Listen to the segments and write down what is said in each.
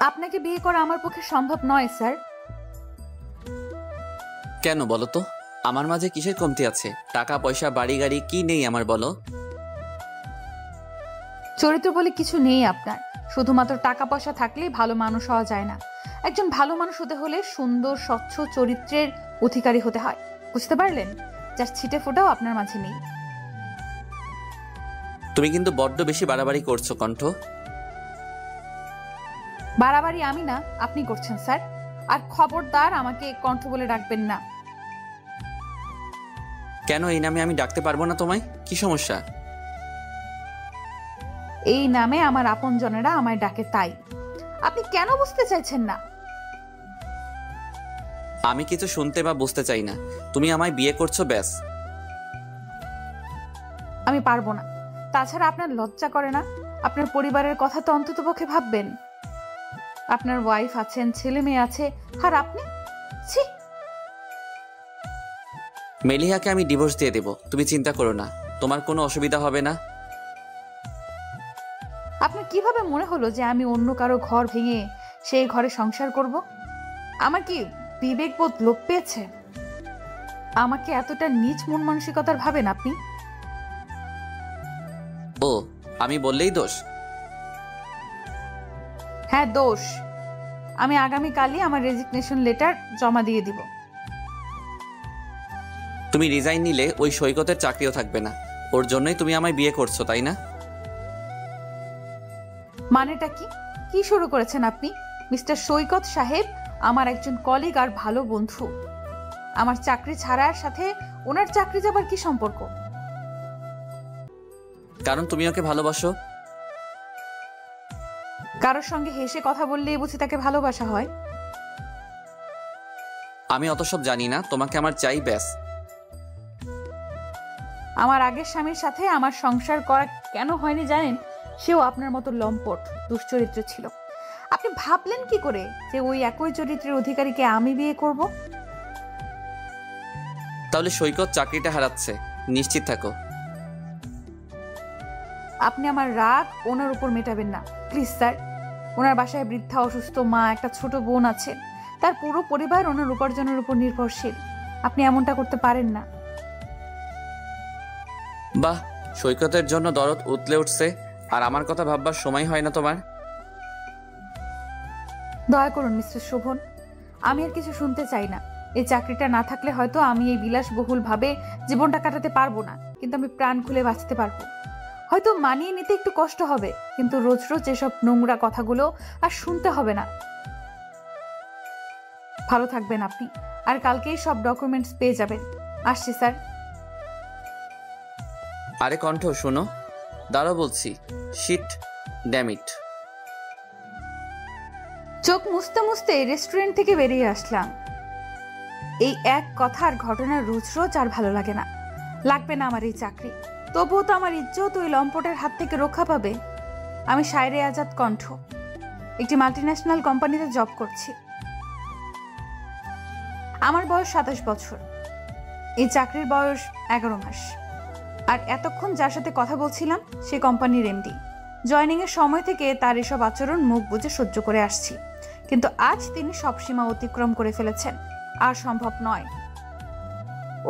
আপনাকে বিয়ে করা আমার পক্ষে সম্ভব নয় স্যার। কেন বলো তো? আমার মাঝে কিসের কমতি আছে? টাকা পয়সা বাড়ি গাড়ি কি নেই আমার, বলো? চরিত্র বলে কিছু নেই আপনার। শুধুমাত্র টাকা পয়সা থাকলেই ভালো মানুষ হওয়া যায় না। একজন ভালো মানুষ হতে হলে সুন্দর স্বচ্ছ চরিত্রের অধিকারী হতে হয়। বুঝতে পারলেন? যার ছিটে ফোটাও আপনার মাঝে নেই। তুমি কিন্তু বড্ড বেশি বাড়াবাড়ি করছো কণ্ঠ। বাড়াবাড়ি আমি না, আপনি করছেন স্যার। আর খবরদার আমাকে কণ্ঠ বলে ডাকবেন না। কেন এই নামে আমি ডাকতে পারবো না তোমায়? কি সমস্যা? এই নামে আমার আপনজনেরা আমায় ডাকে, তাই। আপনি কেন বুঝতে চাইছেন না? আমি কিছু শুনতে বা বুঝতে চাই না। তুমি আমায় বিয়ে করছো, ব্যাস। আমি পারবো না। তাছাড়া আপনার লজ্জা করে না? আপনার পরিবারের কথা তো অন্ততপক্ষে ভাববেন। আপনার ওয়াইফ আছেন, ছেলে মেয়ে আছে, আর আপনি? ছি! মেলিহাকে আমি ডিভোর্স দিয়ে দেব, তুমি চিন্তা করো না। তোমার কোনো অসুবিধা হবে না। আপনার কিভাবে মনে হলো যে আমি অন্য কারো ঘর ভেঙে সেই ঘরে সংসার করব? আমার কি বিবেকবোধ লোপ পেয়েছে? আমাকে এতটা নীচ মন মানসিকতার ভাবেন আপনি? ও, আমি বললেই দোষ? হ্যাঁ, দোষ। আমি আগামীকালই আমার রেজিগনেশন লেটার জমা দিয়ে দিব। তুমি রিজাইন নিলে ওই সৈকতের চাকরিও থাকবে না। ওর জন্যই তুমি আমায় বিয়ে করছো, তাই না? মানেটা কি? কি শুরু করেছেন আপনি? মিস্টার সৈকত সাহেব আমার একজন কলিগ আর ভালো বন্ধু। আমার চাকরি ছাড়ার সাথে ওনার চাকরি যাবার কি সম্পর্ক? কারণ তুমি ওকে ভালোবাসো। কারোর সঙ্গে হেসে কথা বললেই বুঝি তাকে ভালোবাসা হয়? আমি অত সব জানি না, তোমাকে আমার চাই, ব্যাস। আমার আগের স্বামীর সাথে আমার সংসার করা কেন হয়নি জানেন? সেও আপনার মতো লম্পট দুশ্চরিত্র ছিল। আপনি ভাবলেন কি করে যে ওই একই চরিত্রের অধিকারীকে আমি বিয়ে করব? তাহলে সৈকত চাকরিটা হারাচ্ছে, নিশ্চিত থাকো। আপনি আমার রাগ ওনার উপর মেটাবেন না প্লিজ স্যার। ওনার বাসায় বৃদ্ধা অসুস্থ মা, একটা ছোট বোন আছে। তার পুরো পরিবার ওনার উপার্জনের উপর নির্ভরশীল। আপনি এমনটা করতে পারেন না। বাহ, সৈকতের জন্য দরদ উতলে উঠছে, আর আমার কথা ভাববার সময় হয় না তোমার? দয়া করুন মিস্টার শোভন, আমি আর কিছু শুনতে চাই না। এই চাকরিটা না থাকলে হয়তো আমি এই বিলাসবহুল ভাবে জীবনটা কাটাতে পারবো না, কিন্তু আমি প্রাণ খুলে বাঁচতে পারবো। হয়তো মানিয়ে নিতে একটু কষ্ট হবে, কিন্তু রোজ রোজ এসব নোংরা কথাগুলো আর শুনতে হবে না। ভালো থাকবেন আপনি, আর কালকেই সব ডকুমেন্টস পেয়ে যাবেন। আসছি স্যার। আরে কণ্ঠ, শোনো, দাঁড়াও বলছি। Shit, damn it. চোখ মুছতে মুছতে রেস্টুরেন্ট থেকে বেরিয়ে আসলাম। এই এক কথার ঘটনা রোজ রোজ আর ভালো লাগে না। লাগবে না আমার এই চাকরি, তবুও তো আমার ইজ্জত ওই লম্পটের হাত থেকে রক্ষা পাবে। আমি শায়রে আজাদ কণ্ঠ, একটি মাল্টিন্যাশনাল কোম্পানিতে জব করছি। আমার বয়স 27 বছর। এই চাকরির বয়স 11 মাস। আর এতক্ষণ যার সাথে কথা বলছিলাম সে কোম্পানির এমডি। জয়নিং এর সময় থেকে তার এসব আচরণ মুখ বুজে সহ্য করে আসছি, কিন্তু আজ তিনি সব সীমা অতিক্রম করে ফেলেছেন। আর সম্ভব নয়।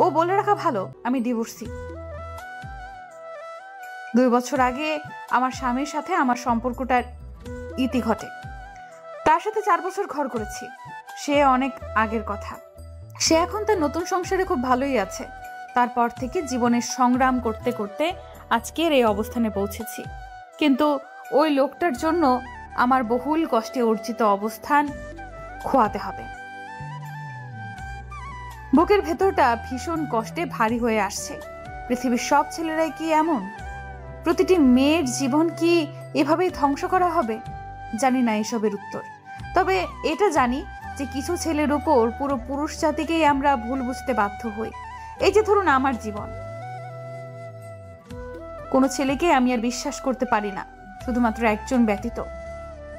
ও বলে রাখা ভালো, আমি ডিভোর্সি। 2 বছর আগে আমার স্বামীর সাথে আমার সম্পর্কটার ইতি ঘটে। তার সাথে 4 বছর ঘর করেছি, সে অনেক আগের কথা। সে এখন তার নতুন সংসারে খুব ভালোই আছে। তারপর থেকে জীবনের সংগ্রাম করতে করতে আজকের এই অবস্থানে পৌঁছেছি। কিন্তু ওই লোকটার জন্য আমার বহুল কষ্টে অর্জিত অবস্থান খোয়াতে হবে। বুকের ভেতরটা ভীষণ কষ্টে ভারী হয়ে আসছে। পৃথিবীর সব ছেলেরাই কি এমন? প্রতিটি মেয়ের জীবন কি এভাবেই ধ্বংস করা হবে? জানি না এসবের উত্তর। তবে এটা জানি যে কিছু ছেলের উপর পুরো পুরুষ জাতিকেই আমরা ভুল বুঝতে বাধ্য হই। এই যে ধরুন আমার জীবন, কোনো ছেলেকে আমি আর বিশ্বাস করতে পারি না, শুধুমাত্র একজন ব্যতীত।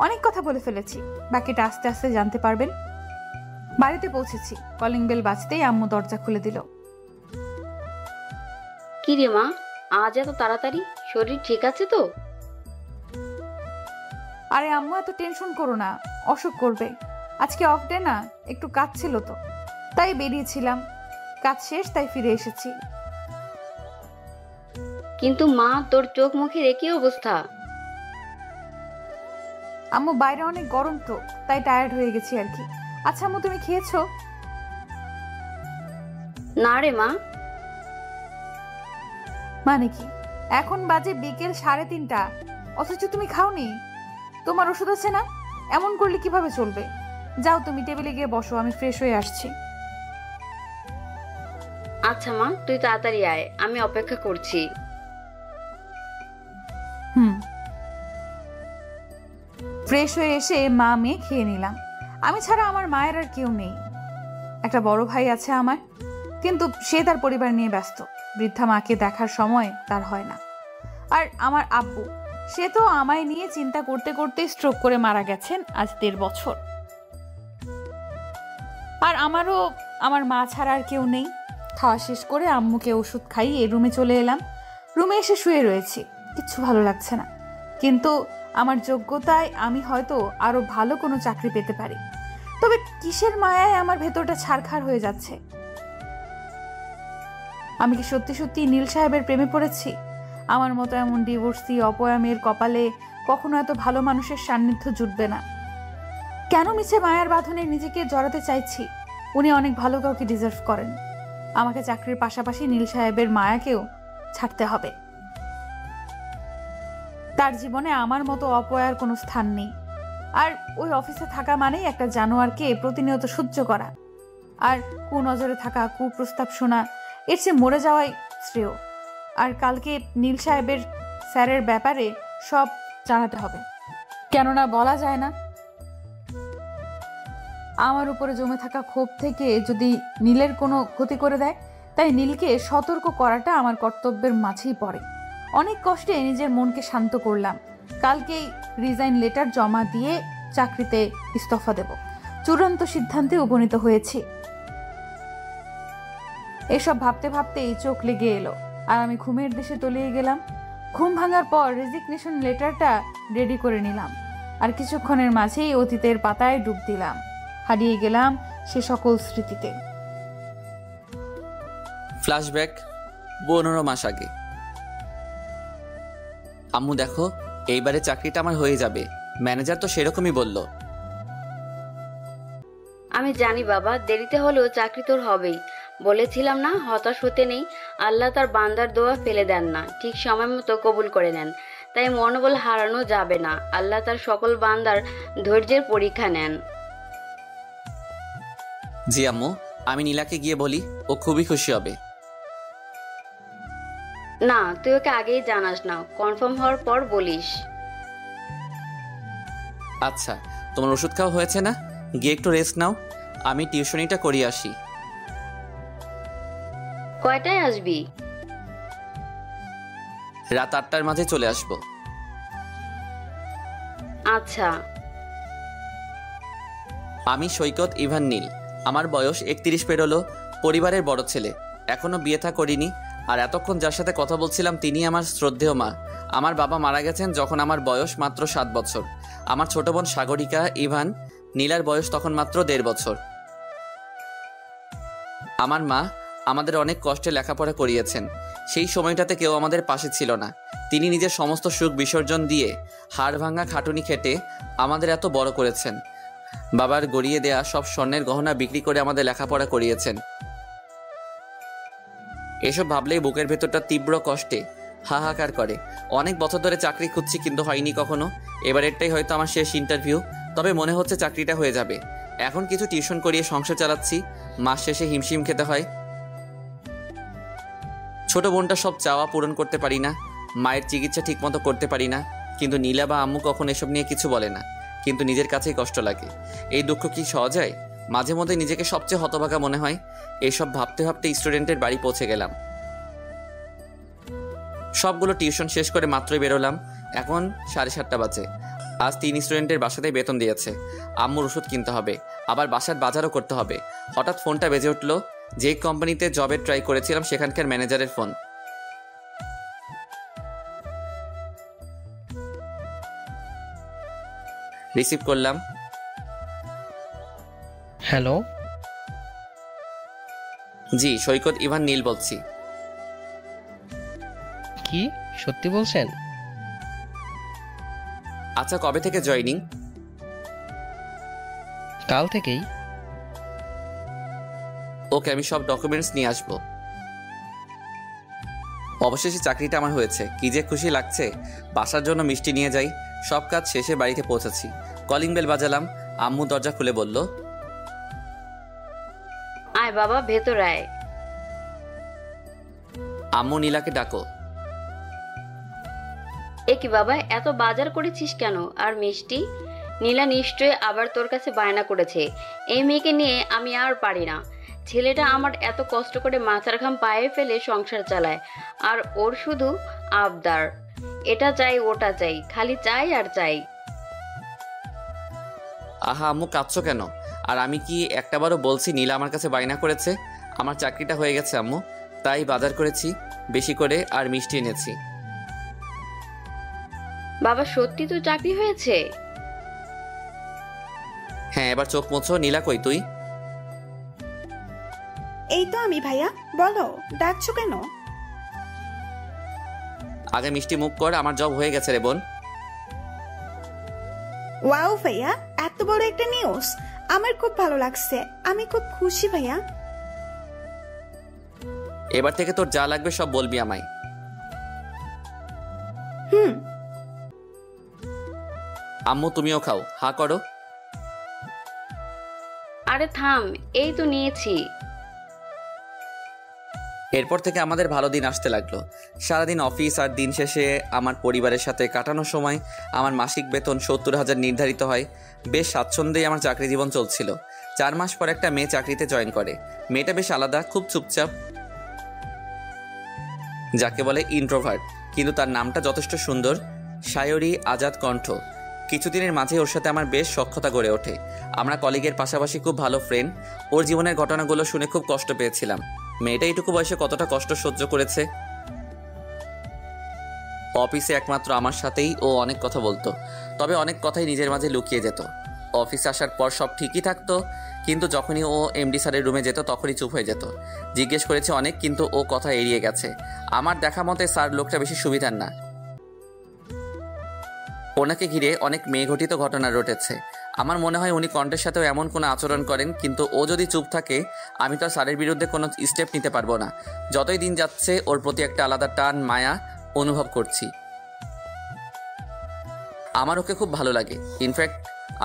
অনেক কথা বলে ফেলেছি, বাকিটা আস্তে আস্তে জানতে পারবেন। বাড়িতে পৌঁছেছি, কলিং বেল বাজতেই আম্মু দরজা খুলে দিল। কি রে মা, আজ এত তাড়াতাড়ি? শরীর ঠিক আছে তো? আরে আম্মু, এত টেনশন করো না, অসুখ করবে। আজকে অফ ডে না, একটু কাজ ছিল তো, তাই বেরিয়েছিলাম। কাজ শেষ, তাই ফিরে এসেছি। কিন্তু মা, তোর চোখ মুখের একই অবস্থা। আম্মু, বাইরে অনেক গরম তো, তাই টায়ার্ড হয়ে গেছি আর কি। আচ্ছা আম্মু, তুমি খেয়েছো? না রে মা। মানে কি? এখন বাজে বিকেল 3:30, অথচ তুমি খাওনি? তোমার ওষুধ আছে না? এমন করলে কিভাবে চলবে? যাও, তুমি টেবিলে গিয়ে বসো, আমি ফ্রেশ হয়ে আসছি। আচ্ছা মা, তুই তাড়াতাড়ি আয়, আমি অপেক্ষা করছি। ফ্রেশ হয়ে এসে মা মেয়ে খেয়ে নিলাম। আমি ছাড়া আমার মায়ের আর কেউ নেই। একটা বড় ভাই আছে আমার, কিন্তু সে তার পরিবার নিয়ে ব্যস্ত। বৃদ্ধা মাকে দেখার সময় তার হয় না। আর আমার আব্বু, সে তো আমায় নিয়ে চিন্তা করতে করতে স্ট্রোক করে মারা গেছেন আজ 1.5 বছর। আর আমারও আমার মা ছাড়া আর কেউ নেই। খাওয়া শেষ করে আম্মুকে ওষুধ খাইয়ে রুমে চলে এলাম। রুমে এসে শুয়ে রয়েছি, কিচ্ছু ভালো লাগছে না। কিন্তু আমার যোগ্যতায় আমি হয়তো আরো ভালো কোনো চাকরি পেতে পারি। তবে কিসের মায়ায় আমার ভেতরটা ছারখার হয়ে যাচ্ছে? আমি কি সত্যি সত্যি নীল সাহেবের প্রেমে পড়েছি? আমার মতো এমন ডিভোর্সি অপয়া মেয়ের কপালে কখনো এত ভালো মানুষের সান্নিধ্য জুটবে না। কেন মিছে মায়ার বাঁধনে নিজেকে জড়াতে চাইছি? উনি অনেক ভালো কাউকে ডিজার্ভ করেন। আমাকে চাকরির পাশাপাশি নীল সাহেবের মায়াকেও ছাড়তে হবে। তার জীবনে আমার মতো অপয়ার কোনো স্থান নেই। আর ওই অফিসে থাকা মানেই একটা জানোয়ারকে প্রতিনিয়ত সহ্য করা, আর কুনজরে থাকা, কুপ্রস্তাব শোনা। এর চেয়ে মরে যাওয়াই শ্রেয়। আর কালকে নীল সাহেবের স্যারের ব্যাপারে সব জানাতে হবে, কেননা বলা যায় না আমার উপরে জমে থাকা ক্ষোভ থেকে যদি নীলের কোনো ক্ষতি করে দেয়। তাই নীলকে সতর্ক করাটা আমার কর্তব্যের মাঝেই পড়ে। অনেক কষ্টে নিজের মনকে শান্ত করলাম। কালকেই রিজাইন লেটার জমা দিয়ে চাকরিতে ইস্তফা দেব। চূড়ান্ত সিদ্ধান্তে উপনীত হয়েছি। এসব ভাবতে ভাবতেই চোখ লেগে এলো, আর আমি ঘুমের দেশে তলিয়ে গেলাম। ঘুম ভাঙার পর রেজিগনেশন লেটারটা রেডি করে নিলাম, আর কিছুক্ষণের মাঝেই অতীতের পাতায় ডুব দিলাম। হারিয়ে গেলাম সে সকল স্মৃতিতে। ফ্ল্যাশব্যাক 15 মাস আগে। আম্মু দেখো, এইবারে চাকরিটা আমার হয়ে যাবে, ম্যানেজার তো সেরকমই বলল। আমি জানি বাবা, দেরিতে হলেও চাকরি তোর হবেই। বলেছিলাম না, হতাশ হতে নেই। আল্লাহ তার বান্দার দোয়া ফেলে দেন না, ঠিক সময় মতো কবুল করে নেন। তাই মনোবল হারানো যাবে না। আল্লাহ তার সকল বান্দার ধৈর্যের পরীক্ষা নেন। জি আম্মু, আমি নীলাকে গিয়ে বলি, ও খুবই খুশি হবে। না, তুই ওকে আগেই জানাস না, কনফার্ম হওয়ার পর বলিস। আচ্ছা, তোমার ওষুধ খাওয়া হয়েছে না? গিয়ে একটু রেস্ট নাও, আমি টিউশনিটা করিয়ে আসি। কয়টায় আসবি? রাত 8টার মাঝে চলে আসবো। আচ্ছা। আমি সৈকত ইভান নীল। আমার বয়স 31 পেরোলো। পরিবারের বড় ছেলে, এখনো বিয়ে থা করিনি। আর এতক্ষণ যার সাথে কথা বলছিলাম তিনি আমার শ্রদ্ধেয় মা। আমার বাবা মারা গেছেন যখন আমার বয়স মাত্র 7 বছর। আমার ছোট বোন সাগরিকা ইভান, নীলার বয়স তখন মাত্র 1.5 বছর। আমার মা আমাদের অনেক কষ্টে লেখাপড়া করিয়েছেন। সেই সময়টাতে কেউ আমাদের পাশে ছিল না। তিনি নিজের সমস্ত সুখ বিসর্জন দিয়ে হাড় ভাঙা খাটুনি খেটে আমাদের এত বড় করেছেন। বাবার গড়িয়ে দেয়া সব স্বর্ণের গহনা বিক্রি করে আমাদের লেখাপড়া করিয়েছেন। এসব ভাবলেই বুকের ভেতরটা তীব্র কষ্টে হাহাকার করে। অনেক বছর ধরে চাকরি খুঁজছি, কিন্তু হয়নি কখনো। এবারেরটাই হয়তো আমার শেষ ইন্টারভিউ। তবে মনে হচ্ছে চাকরিটা হয়ে যাবে। এখন কিছু টিউশন করিয়ে সংসার চালাচ্ছি, মাস শেষে হিমশিম খেতে হয়। ছোট বোনটা সব চাওয়া পূরণ করতে পারি না, মায়ের চিকিৎসা ঠিকমতো করতে পারি না। কিন্তু নীলা বা আম্মু কখন এসব নিয়ে কিছু বলে না, কিন্তু নিজের কাছেই কষ্ট লাগে। এই দুঃখ কি সহজ হয়? মাঝে মধ্যে নিজেকে সবচেয়ে হতভাগা মনে হয়। এইসব ভাবতে ভাবতে স্টুডেন্টের বাড়ি পৌঁছে গেলাম। সবগুলো টিউশন শেষ করে মাত্রই বেরোলাম। এখন 7:30 বাজে। আজ 3 স্টুডেন্টের বাসাতেই বেতন দিয়েছে। আম্মুর ওষুধ কিনতে হবে, আবার বাসার বাজারও করতে হবে। হঠাৎ ফোনটা বেজে উঠল। যেই কোম্পানিতে জবের ট্রাই করেছিলাম সেখানকার ম্যানেজারের ফোন। রিসিভ করলাম। হ্যালো, জি, সৈকত ইভান নীল বলছি। কি সত্যি বলছেন? আচ্ছা, কবে থেকে জয়েনিং? কাল থেকেই। ওকে, আমি সব ডকুমেন্টস নিয়ে আসবো। অবশেষে চাকরিটা আমার হয়েছে, কি যে খুশি লাগছে। বাসার জন্য মিষ্টি নিয়ে যাই। সব কাজ শেষে বাড়িতে পৌঁছেছি। কলিং বেল বাজালাম। আম্মু দরজা খুলে বলল, আয় বাবা, ভেতর আয়। আম্মু নীলাকে ডাকো। এ কি বাবা, এত বাজার করেছিস কেন? আর মিষ্টি? নীলা নিশ্চয়ই আবার তোর কাছে বায়না করেছে। এই মেয়েকে নিয়ে আমি আর পারি না। ছেলেটা আমার এত কষ্ট করে মাথার ঘাম পায়ে ফেলে সংসার চালায়, আর ওর শুধু আবদার, এটা চাই ওটা চাই, খালি চাই আর চাই। আহা আম্মু, কাঁদছো কেন? আর আমি কি একটাবারও বলছি নীলা আমার কাছে বায়না করেছে? আমার চাকরিটা হয়ে গেছে আম্মু, তাই বাজার করেছি বেশি করে, আর মিষ্টি এনেছি। বাবা সত্যি তো চাকরি হয়েছে? হ্যাঁ, এবার চোখ মুছো। নীলা কই তুই? এই তো আমি ভাইয়া, বলো ডাকছো কেন? আগে মিষ্টি মুখ কর, আমার জব হয়ে গেছে রে বোন। ওয়াও ভাইয়া, এত বড় একটা নিউজ, আমার খুব ভালো লাগছে, আমি খুব খুশি ভাইয়া। এবার থেকে তোর যা লাগবে সব বলবি আমায়। হুম। আম্মু তুমিও খাও, হা করো। আরে থাম, এই তো নিয়েছি। এরপর থেকে আমাদের ভালো দিন আসতে লাগলো। সারাদিন অফিস, আর দিন শেষে আমার পরিবারের সাথে কাটানোর সময় আমার মাসিক বেতন 70,000 নির্ধারিত হয়। বেশ স্বাচ্ছন্দ্যেই আমার চাকরি জীবন চলছিল। 4 মাস পর একটা মেয়ে চাকরিতে জয়েন করে। মেয়েটা বেশ আলাদা, খুব চুপচাপ, যাকে বলে ইন্ট্রোভার্ট, কিন্তু তার নামটা যথেষ্ট সুন্দর, সায়রী আজাদ কণ্ঠ। কিছুদিনের মাঝে ওর সাথে আমার বেশ সখ্যতা গড়ে ওঠে। আমরা কলিগের পাশাপাশি খুব ভালো ফ্রেন্ড। ওর জীবনের ঘটনাগুলো শুনে খুব কষ্ট পেয়েছিলাম। মেয়েটা এইটুকু বয়সে কতটা কষ্ট সহ্য করেছে। অফিসে একমাত্র আমার সাথেই ও অনেক কথা বলতো, তবে অনেক কথাই নিজের মাঝে লুকিয়ে যেত। অফিসে আসার পর সব ঠিকই থাকতো, কিন্তু যখনই ও এমডি স্যারের রুমে যেত তখনই চুপ হয়ে যেত। জিজ্ঞেস করেছে অনেক, কিন্তু ও কথা এড়িয়ে গেছে। আমার দেখা মতে স্যার লোকটা বেশি সুবিধার না। ওনাকে ঘিরে অনেক মেয়েঘটিত ঘটনা রটেছে। আমার মনে হয় উনি কণ্ঠের সাথেও এমন কোনো আচরণ করেন, কিন্তু ও যদি চুপ থাকে আমি তো স্যারের বিরুদ্ধে কোনো স্টেপ নিতে পারবো না। যতই দিন যাচ্ছে ওর প্রতি একটা আলাদা টান, মায়া অনুভব করছি। আমার ওকে খুব ভালো লাগে, ইনফ্যাক্ট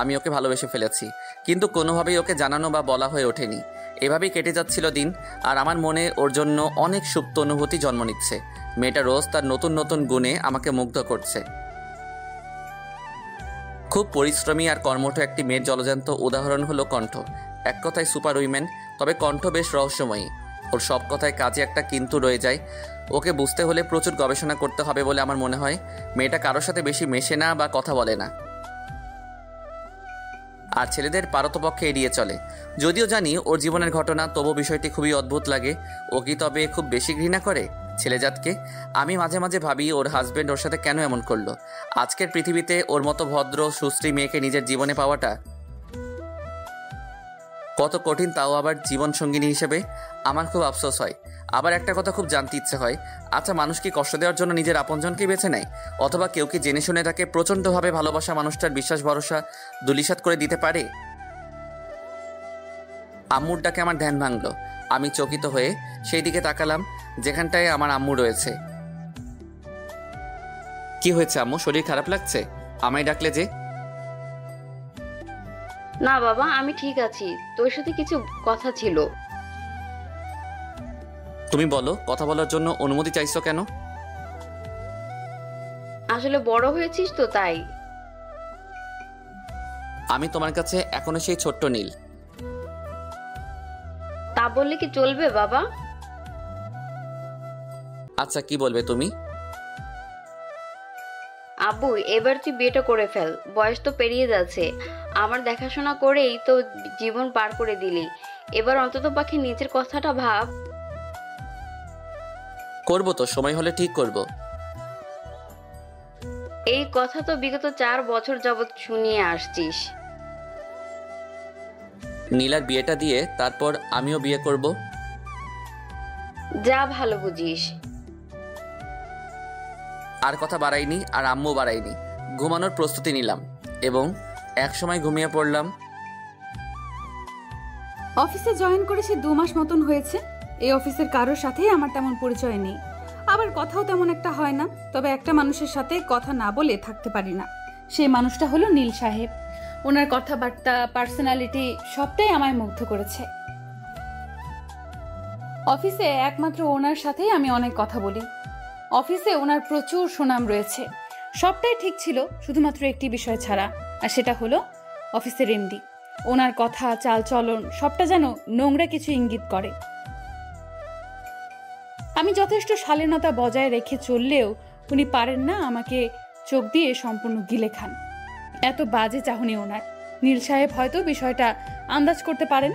আমি ওকে ভালোবেসে ফেলেছি, কিন্তু কোনোভাবেই ওকে জানানো বা বলা হয়ে ওঠেনি। এভাবেই কেটে যাচ্ছিল দিন, আর আমার মনে ওর জন্য অনেক সুপ্ত অনুভূতি জন্ম নিচ্ছে। মেয়েটা রোজ তার নতুন নতুন গুণে আমাকে মুগ্ধ করছে। খুব পরিশ্রমী আর কর্মঠ একটি মেয়ের জলজান্ত উদাহরণ হলো কণ্ঠ। এক কথায় সুপার উইমেন, তবে কণ্ঠ বেশ রহস্যময়ী। ওর সব কথায় কাজে একটা কিন্তু রয়ে যায়। ওকে বুঝতে হলে প্রচুর গবেষণা করতে হবে বলে আমার মনে হয়। মেয়েটা কারোর সাথে বেশি মেশে না বা কথা বলে না, আর ছেলেদের পারতপক্ষে এড়িয়ে চলে। যদিও জানি ওর জীবনের ঘটনা, তবু বিষয়টি খুবই অদ্ভুত লাগে। ও কি তবে খুব বেশি ঘৃণা করে ছেলেজাতকে? আমি মাঝে মাঝে ভাবি ওর হাজবেন্ড ওর সাথে কেন এমন করলো। আজকের পৃথিবীতে ওর মতো ভদ্র সুশ্রী মেয়েকে নিজের জীবনে পাওয়াটা কত কঠিন, তাও আবার জীবন সঙ্গিনী হিসেবে। আমার খুব আফসোস হয়। আবার একটা কথা খুব জানতে ইচ্ছে হয়, আচ্ছা মানুষ কি কষ্ট দেওয়ার জন্য নিজের আপনজনকেই বেছে নেয়? অথবা কেউ কি জেনে শুনে তাকে প্রচণ্ডভাবে ভালোবাসা মানুষটার বিশ্বাস ভরসা ধূলিসাৎ করে দিতে পারে? আম্মুর ডাকে আমার ধ্যান ভাঙলো। আমি চকিত হয়ে সেই দিকে তাকালাম যেখানটায় আমার আম্মু রয়েছে। কি হয়েছে আম্মু, শরীর খারাপ লাগছে? আমায় ডাকলে যে? না বাবা, আমি ঠিক আছি, তোর সাথে কিছু কথা ছিল। তুমি বলো, কথা বলার জন্য অনুমতি চাইছো কেন? আসলে বড় হয়েছিস তো তাই। আমি তোমার কাছে এখনো সেই ছোট্ট নীল। তা বললে কি চলবে বাবা? আচ্ছা কি বলবে তুমি? আব্বু, এবার তুই বিয়েটা করে ফেল, বয়স তো পেরিয়ে যাচ্ছে। আমার দেখাশোনা করেই তো জীবন পার করে দিলি, এবার অন্তত পাখি নিজের কথাটা ভাব। করবো তো, সময় হলে ঠিক করব। এই কথা তো বিগত 4 বছর যাবৎ শুনিয়ে আসছিস। নীলার বিয়েটা দিয়ে তারপর আমিও বিয়ে করব। যা ভালো বুঝিস। আর কথা বাড়াইনি, আর আম্মু বাড়াইনি। ঘুমানোর প্রস্তুতি নিলাম এবং একসময় ঘুমিয়ে পড়লাম। অফিসে জয়েন করেছি 2 মাস মতন হয়েছে। এই অফিসের কারোর সাথেই আমার তেমন পরিচয় নেই, আবার কথাও তেমন একটা হয় না। তবে একটা মানুষের সাথে কথা না বলে থাকতে পারি না। সেই মানুষটা হলো নীল সাহেব। ওনার কথাবার্তা, পার্সোনালিটি সবটাই আমায় মুগ্ধ করেছে। অফিসে একমাত্র ওনার সাথেই আমি অনেক কথা বলি। অফিসে ওনার প্রচুর সুনাম রয়েছে। সবটাই ঠিক ছিল, শুধুমাত্র একটি বিষয় ছাড়া, আর সেটা হলো অফিসের এমডি। ওনার কথা, চালচলন সবটা যেন নোংরা কিছু ইঙ্গিত করে। আমি যথেষ্ট শালীনতা বজায় রেখে চললেও উনি পারেন না আমাকে চোখ দিয়ে সম্পূর্ণ গিলে খান। এত বাজে চাহনি ওনার। নীল সাহেব হয়তো বিষয়টা আন্দাজ করতে পারেন।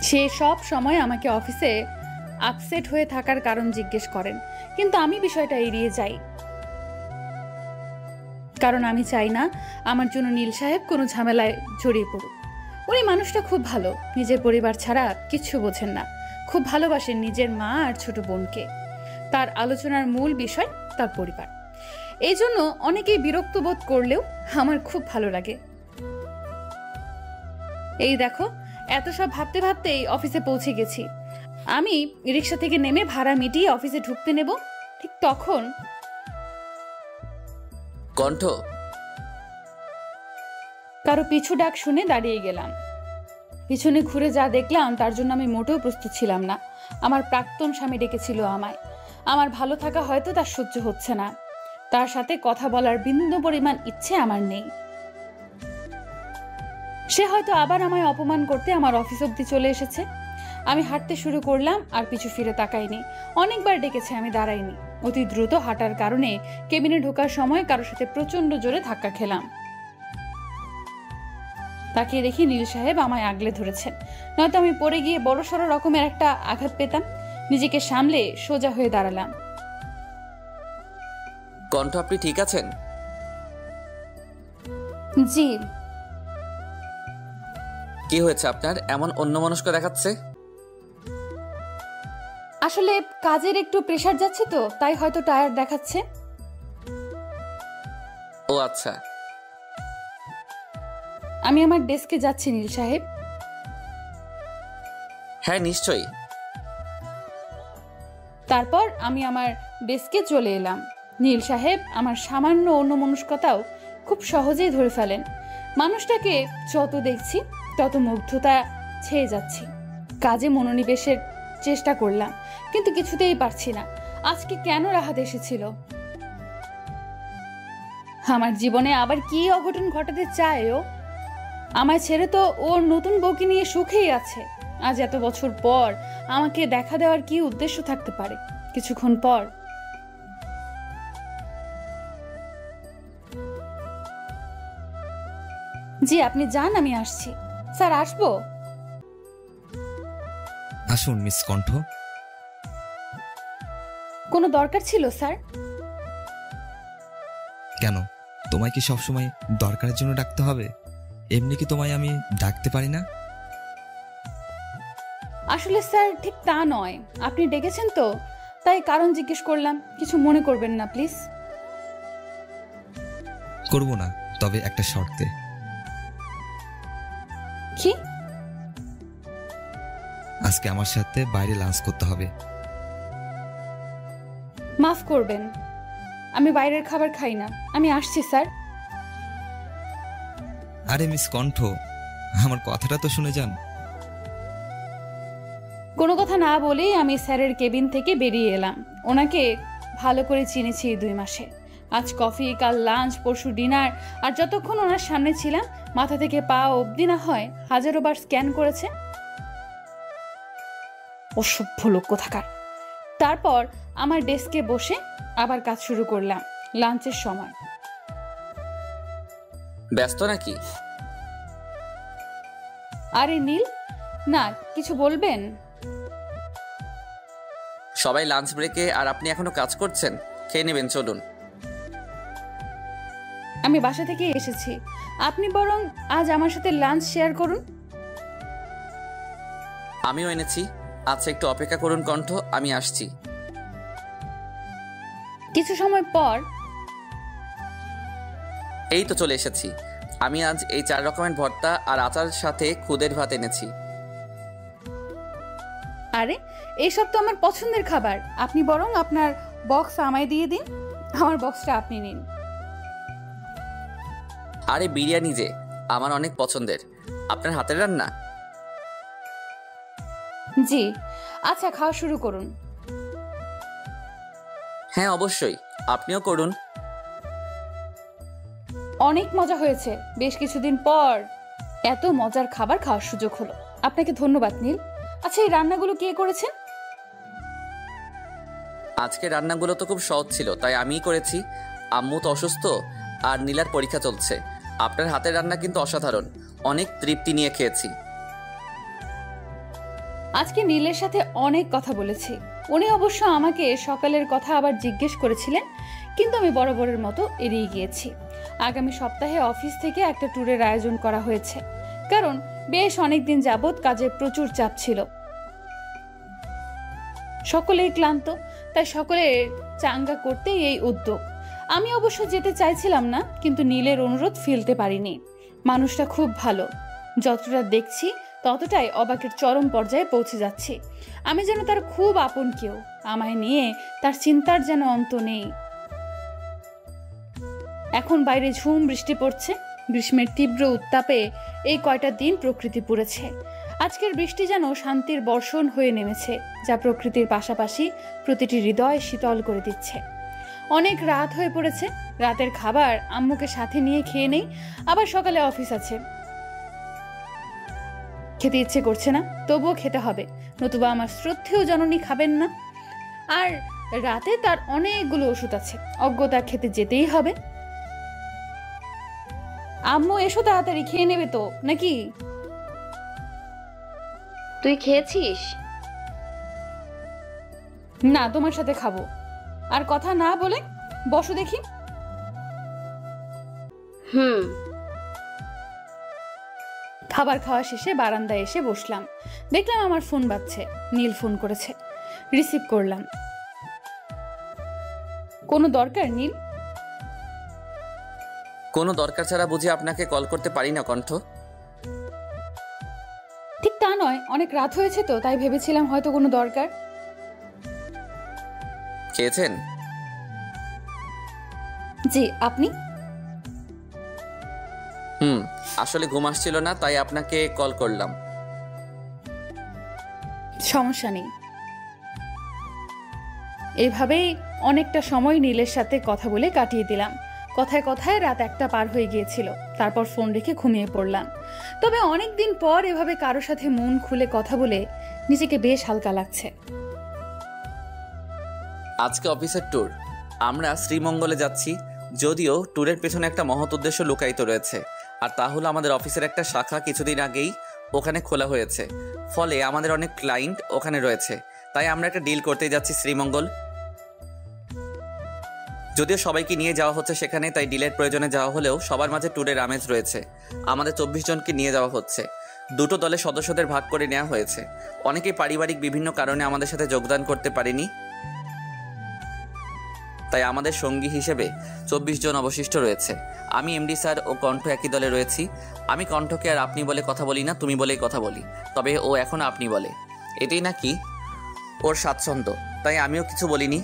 সে সব সময় আমাকে অফিসে আপসেট হয়ে থাকার কারণ জিজ্ঞেস করেন, কিন্তু আমি বিষয়টা এড়িয়ে যাই, কারণ আমি চাই না আমার জন্য নীল সাহেব কোনো ঝামেলায় জড়িয়ে পড়ুক। উনি মানুষটা খুব ভালো, নিজের পরিবার ছাড়া কিচ্ছু বোঝেন না। খুব ভালোবাসেন নিজের মা আর ছোট বোনকে। তার আলোচনার মূল বিষয় তার পরিবার। এই জন্য অনেকেই বিরক্ত বোধ করলেও আমার খুব ভালো লাগে। এই দেখো, এত সব ভাবতে ভাবতেই অফিসে পৌঁছে গেছি। আমি রিক্সা থেকে নেমে ভাড়া মিটিয়ে অফিসে ঢুকতে নেব, ঠিক তখন কণ্ঠ, কারো পিছু ডাক শুনে দাঁড়িয়ে গেলাম। পিছনে ঘুরে যা দেখলাম তার জন্য আমি মোটেও প্রস্তুত ছিলাম না। আমার প্রাক্তন স্বামী ডেকেছিল আমায়। আমার ভালো থাকা হয়তো তার সহ্য হচ্ছে না। তার সাথে কথা বলার বিন্দু পরিমাণ ইচ্ছে আমার নেই। সে হয়তো আবার আমায় অপমান করতে আমার অফিস অব্দি চলে এসেছে। আমি হাঁটতে শুরু করলাম, আর পিছু ফিরে তাকাইনি। অনেকবার ডেকেছে, আমি দাঁড়াইনি। অতি দ্রুত হাঁটার কারণে কেবিনে ঢোকার সময় কারোর সাথে প্রচন্ড জোরে ধাক্কা খেলাম। তাকিয়ে দেখি নীল সাহেব আমায় আগলে ধরেছেন, নয়তো আমি পড়ে গিয়ে বড়সড় রকমের একটা আঘাত পেতাম। নিজেকে সামলে সোজা হয়ে দাঁড়ালাম। কণ্ঠ, আপনি ঠিক আছেন? জি। কি হয়েছে আপনার? এমন অন্যমনস্ক দেখাচ্ছে। আসলে কাজের একটু প্রেসার যাচ্ছে তো, তাই হয়তো টায়ার্ড দেখাচ্ছে। ও আচ্ছা। আমি আমার ডেস্কে যাচ্ছি নীল সাহেব। হ্যাঁ নিশ্চয়ই। তারপর আমি আমার ডেস্কে চলে এলাম। নীল সাহেব আমার সামান্য অন্যমনস্কতাও খুব সহজেই ধরে ফেলেন। মানুষটাকে যত দেখছি তত মুগ্ধতা ছেয়ে যাচ্ছি। কাজে মনোনিবেশের চেষ্টা করলাম, কিন্তু কিছুতেই পারছি না। আজকে কেন রাহাত এসেছিল? আমার জীবনে আবার কি অঘটন ঘটাতে চায় ও? আমায় ছেড়ে তো ওর নতুন বউকে নিয়ে সুখেই আছে। আজ এত বছর পর আমাকে দেখা দেওয়ার কি উদ্দেশ্য থাকতে পারে? কিছুক্ষণ পর জি, আপনি যান, আমি আসছি। স্যার, আসবো? আসুন মিস কণ্ঠ। কোনো দরকার ছিল স্যার? কেন, তোমায় কি সবসময় দরকারের জন্য ডাকতে হবে? এমনি কি তোমায় আমি ডাকতে পারি না? আসলে স্যার ঠিক তা নয়। আপনি ডেকেছেন তো, তাই কারণ জিজ্ঞেস করলাম। কিছু মনে করবেন না প্লিজ। করব না, তবে একটা শর্তে। কি? আজকে আমার সাথে বাইরে লাঞ্চ করতে হবে। মাফ করবেন, আমি বাইরের খাবার খাই না। আমি আসছি স্যার। আরে মিস কণ্ঠ, আমার কথাটা তো শুনে যান। কোনো কথা না বলেই আমি স্যারের কেবিন থেকে বেরিয়ে এলাম। ওনাকে ভালো করে চিনেছি এই 2 মাসে। আজ কফি, কাল লাঞ্চ, পরশু ডিনার, আর যতক্ষণ ওনার সামনে ছিলাম মাথা থেকে পা অবধি না হয় হাজারো বার স্ক্যান করেছে। অসভ্য লোক কোথাকার। তারপর আমার ডেস্কে বসে আবার কাজ শুরু করলাম। লাঞ্চের সময়। ব্যস্ত নাকি? আরে নীল, না কিছু বলবেন? সবাই লাঞ্চ ব্রেকে আর আপনি এখনো কাজ করছেন? খেয়ে নেবেন, চলুন। আমি বাসা থেকে এসেছি। আপনি বরং আজ আমার সাথে লাঞ্চ শেয়ার করুন। আমিও এনেছি। আচ্ছা, একটু অপেক্ষা করুন কণ্ঠ, আমি আসছি। কিছু সময় পর এই তো চলে এসেছি। আমি আজ এই 4 রকমের ভর্তা আর আচার সাথে খুদের ভাত এনেছি। আরে এইসব তো আমার পছন্দের খাবার। আপনি বরং আপনার বক্স আমায় দিয়ে দিন, আমার বক্সটা আপনি নিন। আরে বিরিয়ানি যে আমার অনেক পছন্দের, আপনার হাতের রান্না। জি। আচ্ছা, খাওয়া শুরু করুন। হ্যাঁ অবশ্যই, আপনিও করুন। অনেক মজা হয়েছে। বেশ কিছুদিন পর এত মজার খাবার খাওয়ার সুযোগ হলো। আপনাকে ধন্যবাদ নীল। আচ্ছা, এই রান্নাগুলো কে করেছেন? আজকে রান্নাগুলো তো খুব সহজ ছিল, তাই আমিই করেছি। আম্মু তো অসুস্থ আর নীলার পরীক্ষা চলছে। আপনার হাতের রান্না কিন্তু অসাধারণ, অনেক তৃপ্তি নিয়ে খেয়েছি। আজকে নীলের সাথে অনেক কথা বলেছি। উনি অবশ্য আমাকে সকালের কথা আবার জিজ্ঞেস করেছিলেন, কিন্তু আমি বরাবরের মতো এড়িয়ে গিয়েছি। আগামী সপ্তাহে অফিস থেকে একটা ট্যুরের আয়োজন করা হয়েছে, কারণ বেশ অনেকদিন যাবৎ কাজের প্রচুর চাপ ছিল। সকলেই ক্লান্ত, তাই সকলের চাঙ্গা করতে এই উদ্যোগ। আমি অবশ্য যেতে চাইছিলাম না, কিন্তু নীলের অনুরোধ ফেলতে পারিনি। মানুষটা খুব ভালো। যতটা দেখছি ততটাই অবাকের চরম পর্যায়ে পৌঁছে যাচ্ছি। আমি যেন তার খুব আপন কেউ। আমায় নিয়ে তার চিন্তার যেন অন্ত নেই। এখন বাইরে ঝুম বৃষ্টি পড়ছে। গ্রীষ্মের তীব্র উত্তাপে এই কয়টা দিন প্রকৃতি পুড়েছে। আজকের বৃষ্টি যেন শান্তির বর্ষণ হয়ে নেমেছে, যা প্রকৃতির পাশাপাশি প্রতিটি হৃদয় শীতল করে দিচ্ছে। অনেক রাত হয়ে পড়েছে। রাতের খাবার আম্মুকে সাথে নিয়ে খেয়ে নেই, আবার সকালে অফিস আছে। খেতে ইচ্ছে করছে না, তবুও খেতে হবে, নতুবা আমার শ্রদ্ধেয় জননী খাবেন না। আর রাতে তার অনেকগুলো ওষুধ আছে, অজ্ঞতা খেতে যেতেই হবে। আম্মু এসো, তাড়াতাড়ি খেয়ে নেবে তো নাকি? তুই খেয়েছিস? না, তোমার সাথে খাবো। আর কথা না বলে বসো দেখি। খাবার খাওয়া শেষে বারান্দায় এসে বসলাম। দেখলাম আমার ফোন বাজছে। নীল ফোন করেছে। রিসিভ করলাম। কোনো দরকার নীল? কোনো দরকার ছাড়া বুঝি আপনাকে কল করতে পারি না কণ্ঠ? ঠিক তা নয়, অনেক রাত হয়েছে তো, তাই ভেবেছিলাম হয়তো কোনো দরকার। খেয়েছেন? জি, আপনি? আসলে ঘুম আসছিল না, তাই আপনাকে কল করলাম। সমস্যা নেই। এইভাবেই অনেকটা সময় নীলের সাথে কথা বলে কাটিয়ে দিলাম। কথায় কথায় রাত 1টা পার হয়ে গিয়েছিল। তারপর ফোন রেখে ঘুমিয়ে পড়লাম। তবে অনেকদিন পর এভাবে কারো সাথে মন খুলে কথা বলে নিজেকে বেশ হালকা লাগছে। আজকে অফিসের ট্যুর। আমরা শ্রীমঙ্গলে যাচ্ছি। যদিও ট্যুরের পেছনে একটা মহৎ উদ্দেশ্য লুকায়িত রয়েছে, আর তা হলো আমাদের অফিসের একটা শাখা কিছুদিন আগেই ওখানে খোলা হয়েছে। ফলে আমাদের অনেক ক্লায়েন্ট ওখানে রয়েছে, তাই আমরা একটা ডিল করতে যাচ্ছি শ্রীমঙ্গল। যদিও সবাইকে নিয়ে যাওয়া হচ্ছে সেখানে, তাই ডিলের প্রয়োজনে যাওয়া হলেও সবার মাঝে ট্যুরের আমেজ রয়েছে। আমাদের 24 জনকে নিয়ে যাওয়া হচ্ছে। দুটো দলে সদস্যদের ভাগ করে নেওয়া হয়েছে। অনেকেই পারিবারিক বিভিন্ন কারণে আমাদের সাথে যোগদান করতে পারেনি, তাই আমাদের সঙ্গী হিসেবে 24 জন অবশিষ্ট রয়েছে। আমি এমডি স্যার ও কণ্ঠ একই দলে রয়েছি। আমি কণ্ঠকে আর আপনি বলে কথা বলি না, তুমি বলেই কথা বলি। তবে ও এখন আপনি বলে, এটাই নাকি ওর স্বাচ্ছন্দ্য, তাই আমিও কিছু বলিনি।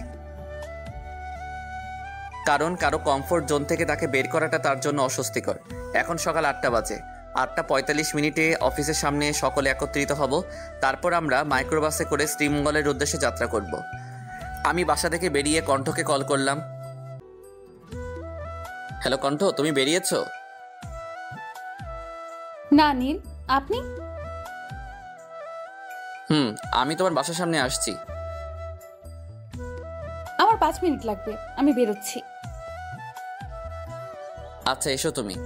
কারণ কারো কমফোর্ট জোন থেকে তাকে বের করাটা তার জন্য অস্বস্তিকর। এখন সকাল 8টা বাজে। 8:45 অফিসের সামনে সকলে একত্রিত হব। তারপর আমরা মাইক্রোবাসে করে শ্রীমঙ্গলের উদ্দেশ্যে যাত্রা করব। আমি বাসা থেকে বেরিয়ে কণ্ঠকে কল করলাম। হ্যালো কণ্ঠ, তুমি বেরিয়েছো? না নীল, আপনি? আমি তোমার বাসার সামনে আসছি। আমার 5 মিনিট লাগবে, আমি বেরোচ্ছি। আচ্ছা, এসো তুমি।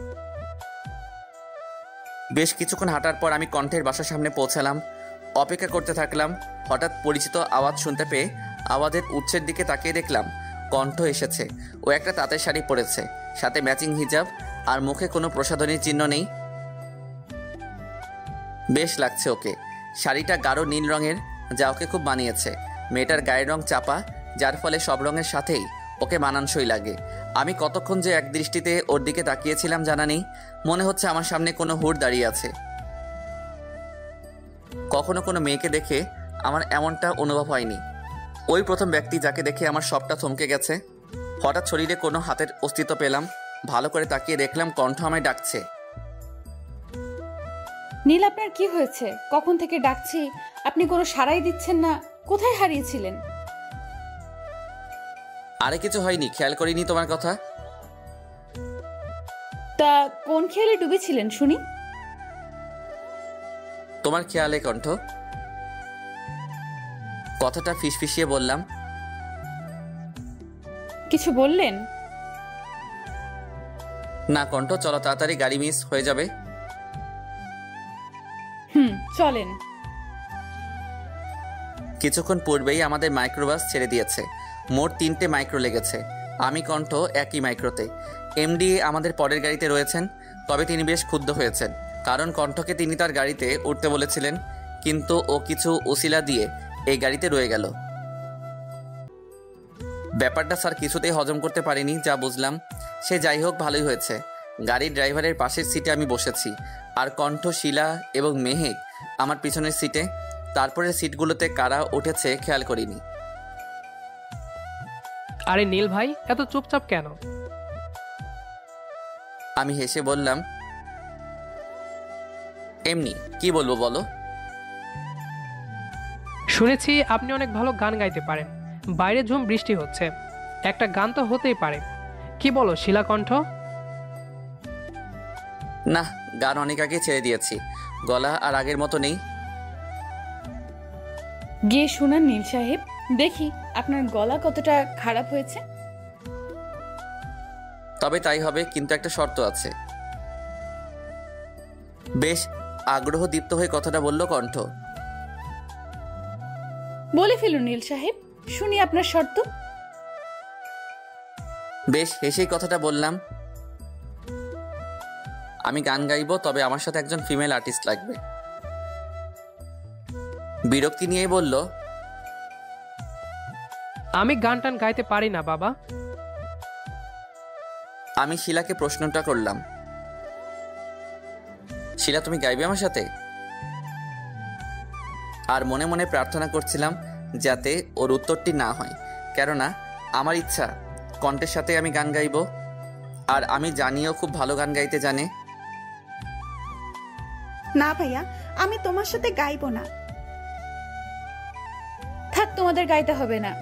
বেশ কিছুক্ষণ হাঁটার পর আমি কণ্ঠের বাসার সামনে পৌঁছালাম। অপেক্ষা করতে থাকলাম। হঠাৎ পরিচিত আওয়াজ শুনতে পেয়ে আওয়াজের উৎসের দিকে তাকিয়ে দেখলাম কণ্ঠ এসেছে। ও একটা তাঁতের শাড়ি পরেছে। সাথে ম্যাচিং হিজাব, আর মুখে কোনো প্রসাধনীর চিহ্ন নেই। বেশ লাগছে ওকে। শাড়িটা গাঢ় নীল রঙের, যা ওকে খুব মানিয়েছে। মেয়েটার গায়ের রং চাপা, যার ফলে সব রঙের সাথেই ওকে মানানসই লাগে। আমি কতক্ষণ যে এক দৃষ্টিতে ওর দিকে তাকিয়েছিলাম জানা নেই। মনে হচ্ছে আমার সামনে কোনো হুড় দাঁড়িয়ে আছে। কখনো কোনো মেয়েকে দেখে আমার এমনটা অনুভব হয়নি। ওই প্রথম ব্যক্তি যাকে দেখে আমার সবটা থমকে গেছে। হঠাৎ শরীরে কোনো হাতের অস্তিত্ব পেলাম। ভালো করে তাকিয়ে দেখলাম কণ্ঠ আমায় ডাকছে। নীল, আপনার কি হয়েছে? কখন থেকে ডাকছি, আপনি কোনো সাড়াই দিচ্ছেন না। কোথায় হারিয়েছিলেন? আরে কিছু হয়নি, খেয়াল করিনি তোমার কথা। তা কোন খেয়ালে ডুবেছিলেন শুনি? তোমার খেয়ালে কণ্ঠ। কথাটা ফিসফিসিয়ে বললাম। কিছু বললেন? না কণ্ঠ, চলো তাড়াতাড়ি, গাড়ি মিস হয়ে যাবে। চলেন। কিছুক্ষণ পূর্বেই আমাদের মাইক্রোবাস ছেড়ে দিয়েছে। মোট 3টে মাইক্রো লেগেছে। আমি কণ্ঠ একই মাইক্রোতে। এমডি আমাদের পরের গাড়িতে রয়েছেন। তবে তিনি বেশ ক্ষুব্ধ হয়েছেন, কারণ কণ্ঠকে তিনি তার গাড়িতে উঠতে বলেছিলেন, কিন্তু ও কিছু উসিলা দিয়ে এই গাড়িতে রয়ে গেল। ব্যাপারটা স্যার কিছুতেই হজম করতে পারিনি, যা বুঝলাম। সে যাই হোক, ভালোই হয়েছে। গাড়ির ড্রাইভারের পাশের সিটে আমি বসেছি, আর কণ্ঠ, শিলা এবং মেহেক আমার পিছনের সিটে। তারপরের সিটগুলোতে কারা উঠেছে খেয়াল করিনি। আরে নীল ভাই, এত চুপচাপ কেন? আমি হেসে বললাম, এমনি। কি বলবো বলো? শুনেছি আপনি অনেক ভালো গান গাইতে পারেন। বাইরে ঝুম বৃষ্টি হচ্ছে, একটা গান তো হতেই পারে। কি বলো শিলাকণ্ঠ? না, গান অনেক আগে ছেড়ে দিয়েছি। গলা আর আগের মতো নেই। গিয়ে শুনান নীল সাহেব, দেখি আপনার গলা কতটা খারাপ হয়েছে। তবে তাই হবে, কিন্তু একটা শর্ত আছে। বেশ আগ্রহ দীপ্ত হয়ে কথাটা বলল কণ্ঠ। বলে ফেলুন নীল সাহেব, শুনি আপনার শর্ত। বেশ হেসেই কথাটা বললাম, আমি গান গাইবো, তবে আমার সাথে একজন ফিমেল আর্টিস্ট লাগবে। বিরক্তি নিয়েই বলল, আমি গান টান গাইতে পারি না বাবা। আমি শিলাকে প্রশ্নটা করলাম, শিলা তুমি গাইবে আমার সাথে? আর মনে মনে প্রার্থনা করছিলাম যাতে ওর উত্তরটি না হয়, কেননা আমার ইচ্ছা কণ্ঠের সাথে আমি গান গাইবো। আর আমি জানিও খুব ভালো গান গাইতে জানে। না ভাইয়া, আমি তোমার সাথে গাইবো না। থাক, তোমাদের গাইতে হবে না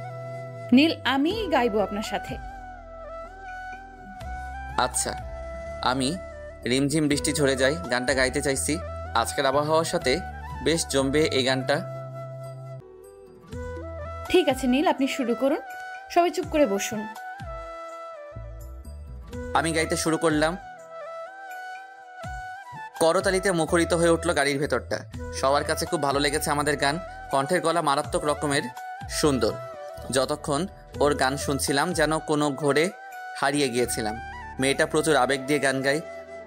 নীল, আমি গাইবো আপনার সাথে। আচ্ছা, আমি রিমঝিম বৃষ্টি ঝরে যায় গানটা গাইতে চাইছি। আজকের আবহাওয়ার সাথে বেশ জমবে এই গানটা। ঠিক আছে নীল, আপনি শুরু করুন। সবাই চুপ করে বসুন। আমি গাইতে শুরু করলাম। করতালিতে মুখরিত হয়ে উঠল গাড়ির ভেতরটা। সবার কাছে খুব ভালো লেগেছে আমাদের গান। কণ্ঠের গলা মারাত্মক রকমের সুন্দর। যতক্ষণ ওর গান শুনছিলাম যেন কোনো ঘোরে হারিয়ে গিয়েছিলাম। মেয়েটা প্রচুর আবেগ দিয়ে গান গায়।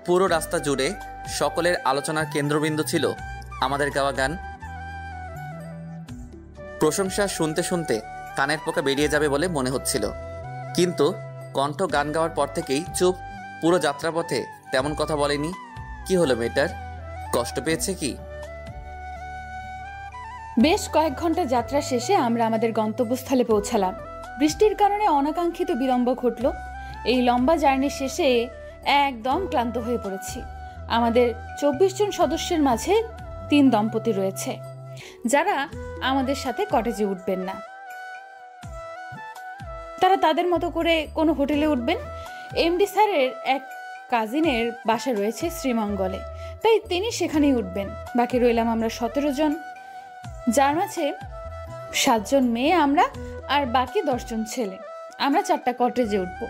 পুরো রাস্তা জুড়ে সকলের আলোচনার কেন্দ্রবিন্দু ছিল আমাদের গাওয়া গান। প্রশংসা শুনতে শুনতে কানের পোকা বেরিয়ে যাবে বলে মনে হচ্ছিল, কিন্তু কণ্ঠ গান গাওয়ার পর থেকেই চুপ। পুরো যাত্রাপথে তেমন কথা বলেনি। কি হলো মেয়েটার? কষ্ট পেয়েছে কি? বেশ কয়েক ঘন্টা যাত্রা শেষে আমরা আমাদের গন্তব্যস্থলে পৌঁছালাম। বৃষ্টির কারণে অনাকাঙ্ক্ষিত বিলম্ব ঘটল। এই লম্বা জার্নির শেষে একদম ক্লান্ত হয়ে পড়েছি। আমাদের 24 জন সদস্যের মাঝে 3 দম্পতি রয়েছে, যারা আমাদের সাথে কটেজে উঠবেন না। তারা তাদের মতো করে কোনো হোটেলে উঠবেন। এমডি স্যারের এক কাজিনের বাসা রয়েছে শ্রীমঙ্গলে, তাই তিনি সেখানেই উঠবেন। বাকি রইলাম আমরা 17 জন, যার মাঝে 7 জন মেয়ে আমরা, আর বাকি 10 জন ছেলে। আমরা 4টা কটেজে উঠব।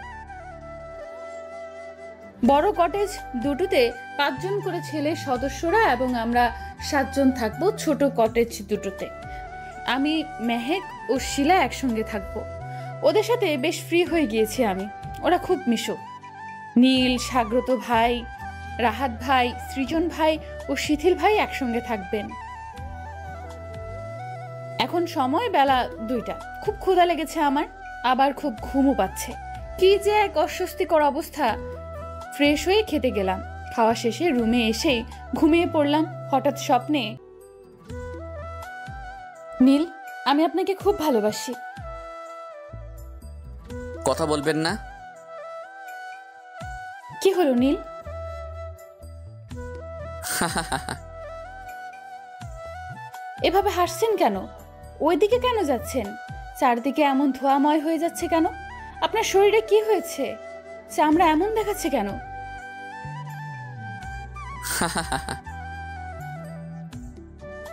বড় কটেজ দুটোতে 5 জন করে ছেলে সদস্যরা এবং আমরা 7 জন থাকবো ছোট কটেজ দুটোতে। আমি, মেহেক ও শিলা একসঙ্গে থাকবো। ওদের সাথে বেশ ফ্রি হয়ে গিয়েছি আমি, ওরা খুব মিশুক। নীল, সাগ্রত ভাই, রাহাত ভাই, সৃজন ভাই ও শিথিল ভাই একসঙ্গে থাকবেন। এখন সময় বেলা 2টা। খুব ক্ষুধা লেগেছে আমার, আবার খুব ঘুমও পাচ্ছে। কি যে এক অস্বস্তিকর অবস্থা। ফ্রেশ হয়ে খেতে গেলাম। খাওয়া শেষে রুমে এসেই ঘুমিয়ে পড়লাম। হঠাৎ স্বপ্নে, নীল, আমি আপনাকে খুব ভালোবাসি। কথা বলবেন না? কি হলো নীল? এভাবে হাসছেন কেন? ওইদিকে কেন যাচ্ছেন? চারদিকে এমন ধোঁয়াময় হয়ে যাচ্ছে কেন? আপনার শরীরে কি হয়েছে? চামড়া এমন দেখাচ্ছে কেন?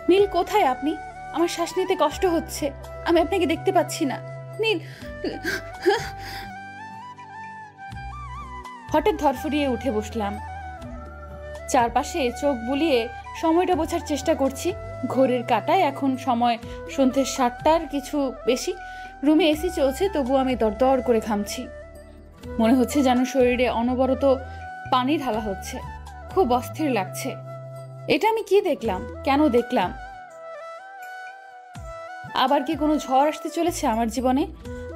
নীল, কোথায় আপনি? আমার শ্বাস নিতে কষ্ট হচ্ছে। আমি আপনাকে দেখতে পাচ্ছি না। নীল। হঠাৎ ধরফড়িয়ে উঠে বসলাম। চারপাশে চোখ বুলিয়ে সময়টা বোঝার চেষ্টা করছি। ঘড়ির কাঁটায় এখন সময় সন্ধ্যে 7টার কিছু বেশি। রুমে এসি চলছে, তবু আমি দরদর করে ঘামছি। মনে হচ্ছে যেন শরীরে অনবরত পানি ঢালা হচ্ছে। খুব অস্থির লাগছে। এটা আমি কি দেখলাম? কেন দেখলাম? আবার কি কোনো ঝড় আসতে চলেছে আমার জীবনে?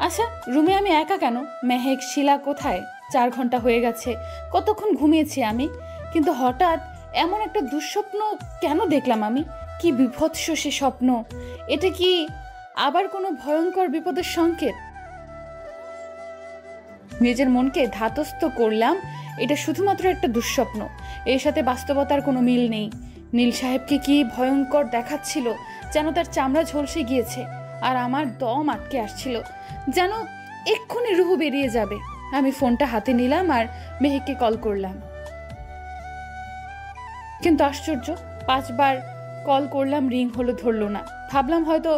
আচ্ছা, রুমে আমি একা কেন? মেহেক, শিলা কোথায়? 4 ঘন্টা হয়ে গেছে। কতক্ষণ ঘুমিয়েছি আমি? কিন্তু হঠাৎ এমন একটা দুঃস্বপ্ন কেন দেখলাম আমি? কি বিভৎস সে স্বপ্ন! এটা কি আবার কোনো ভয়ঙ্কর বিপদের সংকেত? নিজের মনকে ধাতস্থ করলাম, এটা শুধুমাত্র একটা দুঃস্বপ্ন। এর সাথে বাস্তবতার কোনো মিল নেই। নীল সাহেবকে কি ভয়ঙ্কর দেখাচ্ছিল, যেন তার চামড়া ঝলসে গিয়েছে আর আমার দম আটকে আসছিল, যেন এক্ষুনি রুহু বেরিয়ে যাবে। আমি ফোনটা হাতে নিলাম আর মেহেককে কল করলাম। কিন্তু আশ্চর্য, 5 বার কল করলাম, রিং হলো, ধরলো না। ভাবলাম হয়তো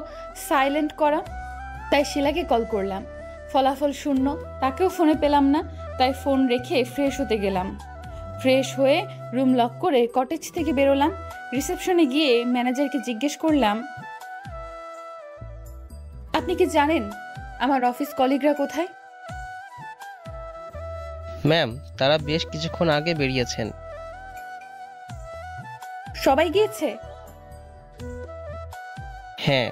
সাইলেন্ট করা, তাই শিলাকে কল করলাম। ফলাফল শূন্য। তাকেও ফোনে পেলাম না, তাই ফোন রেখে ফ্রেশ হতে গেলাম। ফ্রেশ হয়ে রুম লক করে কটেজ থেকে বেরোলাম। রিসেপশনে গিয়ে ম্যানেজারকে জিজ্ঞেস করলাম, আপনি কি জানেন আমার অফিস কলিগরা কোথায়? ম্যাম, তারা বেশ কিছুক্ষণ আগে বেরিয়েছেন। সবাই গিয়েছে? হ্যাঁ।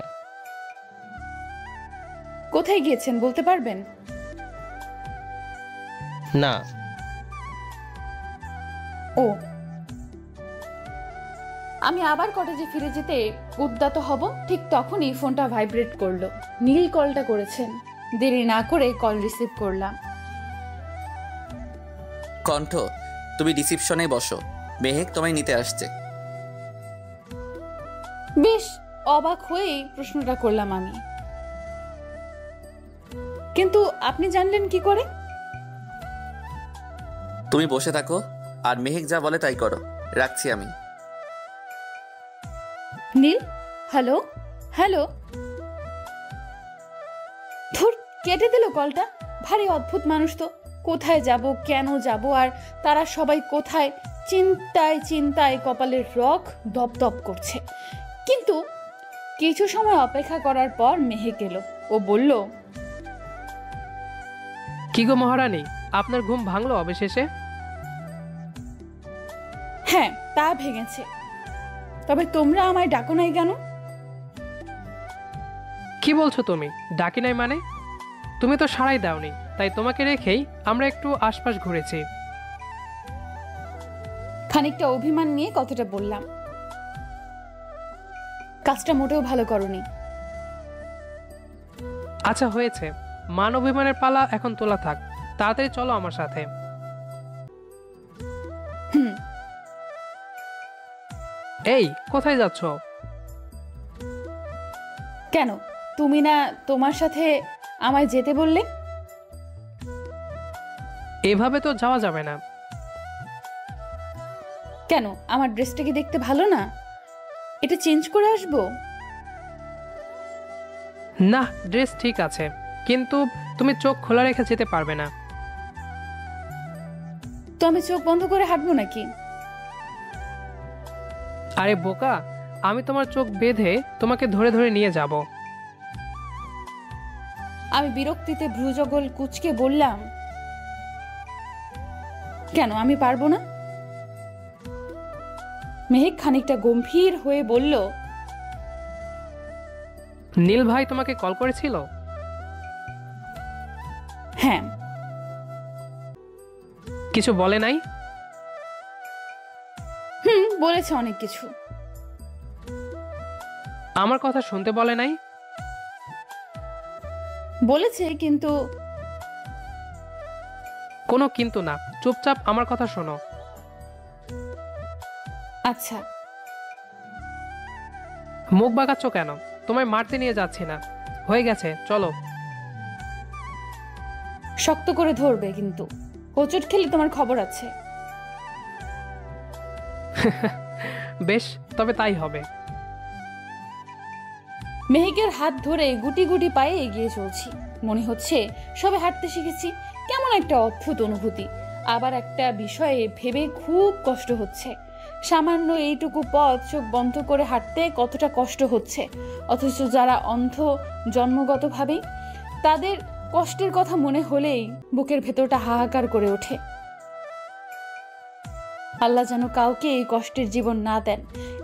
কোথায় গিয়েছেন বলতে পারবেন? না। ও। আমি আবার কটেজে ফিরে যেতে উদ্যত হব, ঠিক তখনই ফোনটা ভাইব্রেট করলো। নীল কলটা করেছেন। দেরি না করে কল রিসিভ করলাম। কণ্ঠ, তুমি রিসিপশনে বসো, মেহেক তোমায় নিতে আসছে। বেশ অবাক হয়েই প্রশ্নটা করলাম আমি। কিন্তু আপনি জানলেন কি করে? তুমি বসে থাকো আর মেহেক যা বলে তাই করো। রাখছি আমি। নীল, হ্যালো হ্যালো। ধুর, কেটে দিল কলটা। ভারী অদ্ভুত মানুষ তো। কোথায় যাব, কেন যাব, আর তারা সবাই কোথায়? চিন্তায় চিন্তায় কপালের রগ দপদপ করছে। কিন্তু কিছু সময় অপেক্ষা করার পর মেহেক এলো। ও বলল, কি গো মহারানী, আপনার ঘুম ভাঙলো অবশেষে? হ্যাঁ, তা ভেঙেছে। তবে তোমরা আমায় ডাকো নাই কেন? কি বলছো তুমি? ডাকি নাই মানে? তুমি তো সাড়াই দাওনি, তাই তোমাকে রেখেই আমরা একটু আশপাশ ঘুরেছি। খানিকটা অভিমান নিয়ে কথাটা বললাম। কাজটা মোটেও ভালো করনি। আচ্ছা হয়েছে, মান অভিমানের পালা এখন তোলা থাক। তাড়াতাড়ি চলো আমার সাথে। হুম। এই, কোথায় যাচ্ছ? কেন, তুমি না তোমার সাথে আমায় যেতে বললে? এভাবে তো যাওয়া যাবে না। কেন, আমার ড্রেসটা কি দেখতে ভালো না? এটা চেঞ্জ করে আসবো? না, ড্রেস ঠিক আছে, কিন্তু তুমি চোখ খোলা রেখে যেতে পারবে না। তো আমি চোখ বন্ধ করে হাঁটবো নাকি? আরে বোকা, আমি তোমার চোখ বেঁধে তোমাকে ধরে ধরে নিয়ে যাব। আমি বিরক্তিতে ভ্রুজগল কুঁচকে বললাম, কেন আমি পারবো না? মেহেক খানিকটা গম্ভীর হয়ে বলল, নীল ভাই তোমাকে কল করেছিল? হ্যাঁ। কিছু বলে নাই? বলেছে অনেক কিছু। আমার কথা শুনতে বলে নাই? বলেছে, কিন্তু কোনো কিন্তু না, চুপচাপ আমার কথা শোনো। আচ্ছা। মুখ বাঁকাচ্ছ কেন? তোমায় মারতে নিয়ে যাচ্ছি না, হয়ে গেছে, চলো। শক্ত করে ধরবে কিন্তু, হোঁচট খেলে তোমার খবর আছে। বেশ, তবে তাই হবে। মেহেকের হাত ধরে গুটি গুটি পায়ে এগিয়ে চলছি। মনে হচ্ছে সবে হাঁটতে শিখেছি। কেমন একটা অদ্ভুত অনুভূতি। আবার একটা বিষয়ে ভেবে খুব কষ্ট হচ্ছে। সামান্য এইটুকু পথ চোখ বন্ধ করে হাঁটতে কতটা কষ্ট হচ্ছে, অথচ যারা অন্ধ জন্মগতভাবেই, তাদের কষ্টের কথা মনে হলেই বুকের ভেতরটা হাহাকার করে ওঠে। আল্লাহ যেন কাউকে এই কষ্টের জীবন না দেন,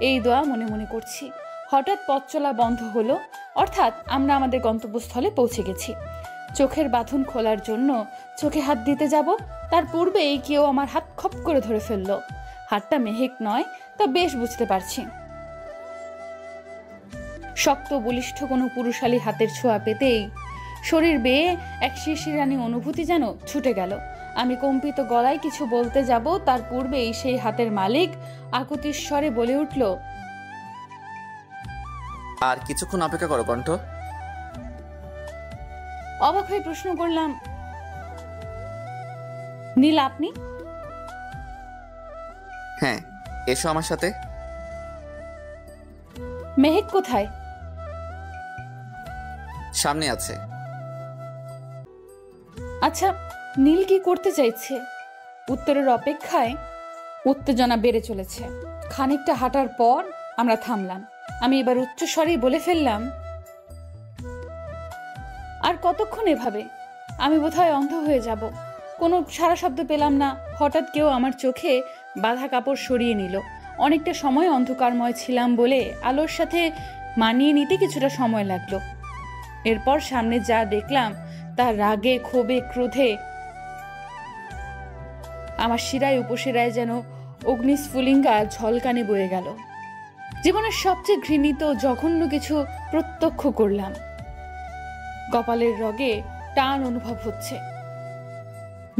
এই দোয়া মনে মনে করছি। হঠাৎ পথ চলা বন্ধ হলো, অর্থাৎ আমরা আমাদের গন্তব্যস্থলে পৌঁছে গেছি। চোখের বাঁধন খোলার জন্য চোখে হাত দিতে যাব, তার পূর্বেই কেউ আমার হাত খপ করে ধরে ফেললো। হাতটা মেহেক নয়, তা বেশ বুঝতে পারছি। শক্ত বলিষ্ঠ কোনো পুরুষালী হাতের ছোঁয়া পেতেই শরীর বেয়ে এক শিরশিরানি অনুভূতি যেন ছুটে গেল। আমি কম্পিত গলায় কিছু বলতে যাব, তার পূর্বেই সেই হাতের মালিক আকুতির স্বরে বলে উঠল, আর কিছুক্ষণ অপেক্ষা করো কণ্ঠ। অবাক হয়ে প্রশ্ন করলাম, নীল আপনি? হ্যাঁ, এসো আমার সাথে। মেহেক কোথায়? সামনে আছে। আচ্ছা, নীল কি করতে চাইছে? উত্তরের অপেক্ষায় উত্তেজনা বেড়ে চলেছে। খানিকটা হাঁটার পর আমরা থামলাম। আমি এবার উচ্চস্বরেই বলে ফেললাম, আর কতক্ষণ এভাবে? আমি বোধহয় অন্ধ হয়ে যাব। কোনো সারা শব্দ পেলাম না। হঠাৎ কেউ আমার চোখে বাঁধা কাপড় সরিয়ে নিল। অনেকটা সময় অন্ধকারময় ছিলাম বলে আলোর সাথে মানিয়ে নিতে কিছুটা সময় লাগলো। এরপর সামনে যা দেখলাম তার রাগে, ক্ষোভে, ক্রোধে আমার শিরায় উপশিরায় যেন অগ্নিস্ফুলিঙ্গা ঝলকানি বয়ে গেল। জীবনের সবচেয়ে ঘৃণিত জঘন্য কিছু প্রত্যক্ষ করলাম। কপালের রগে টান অনুভব হচ্ছে,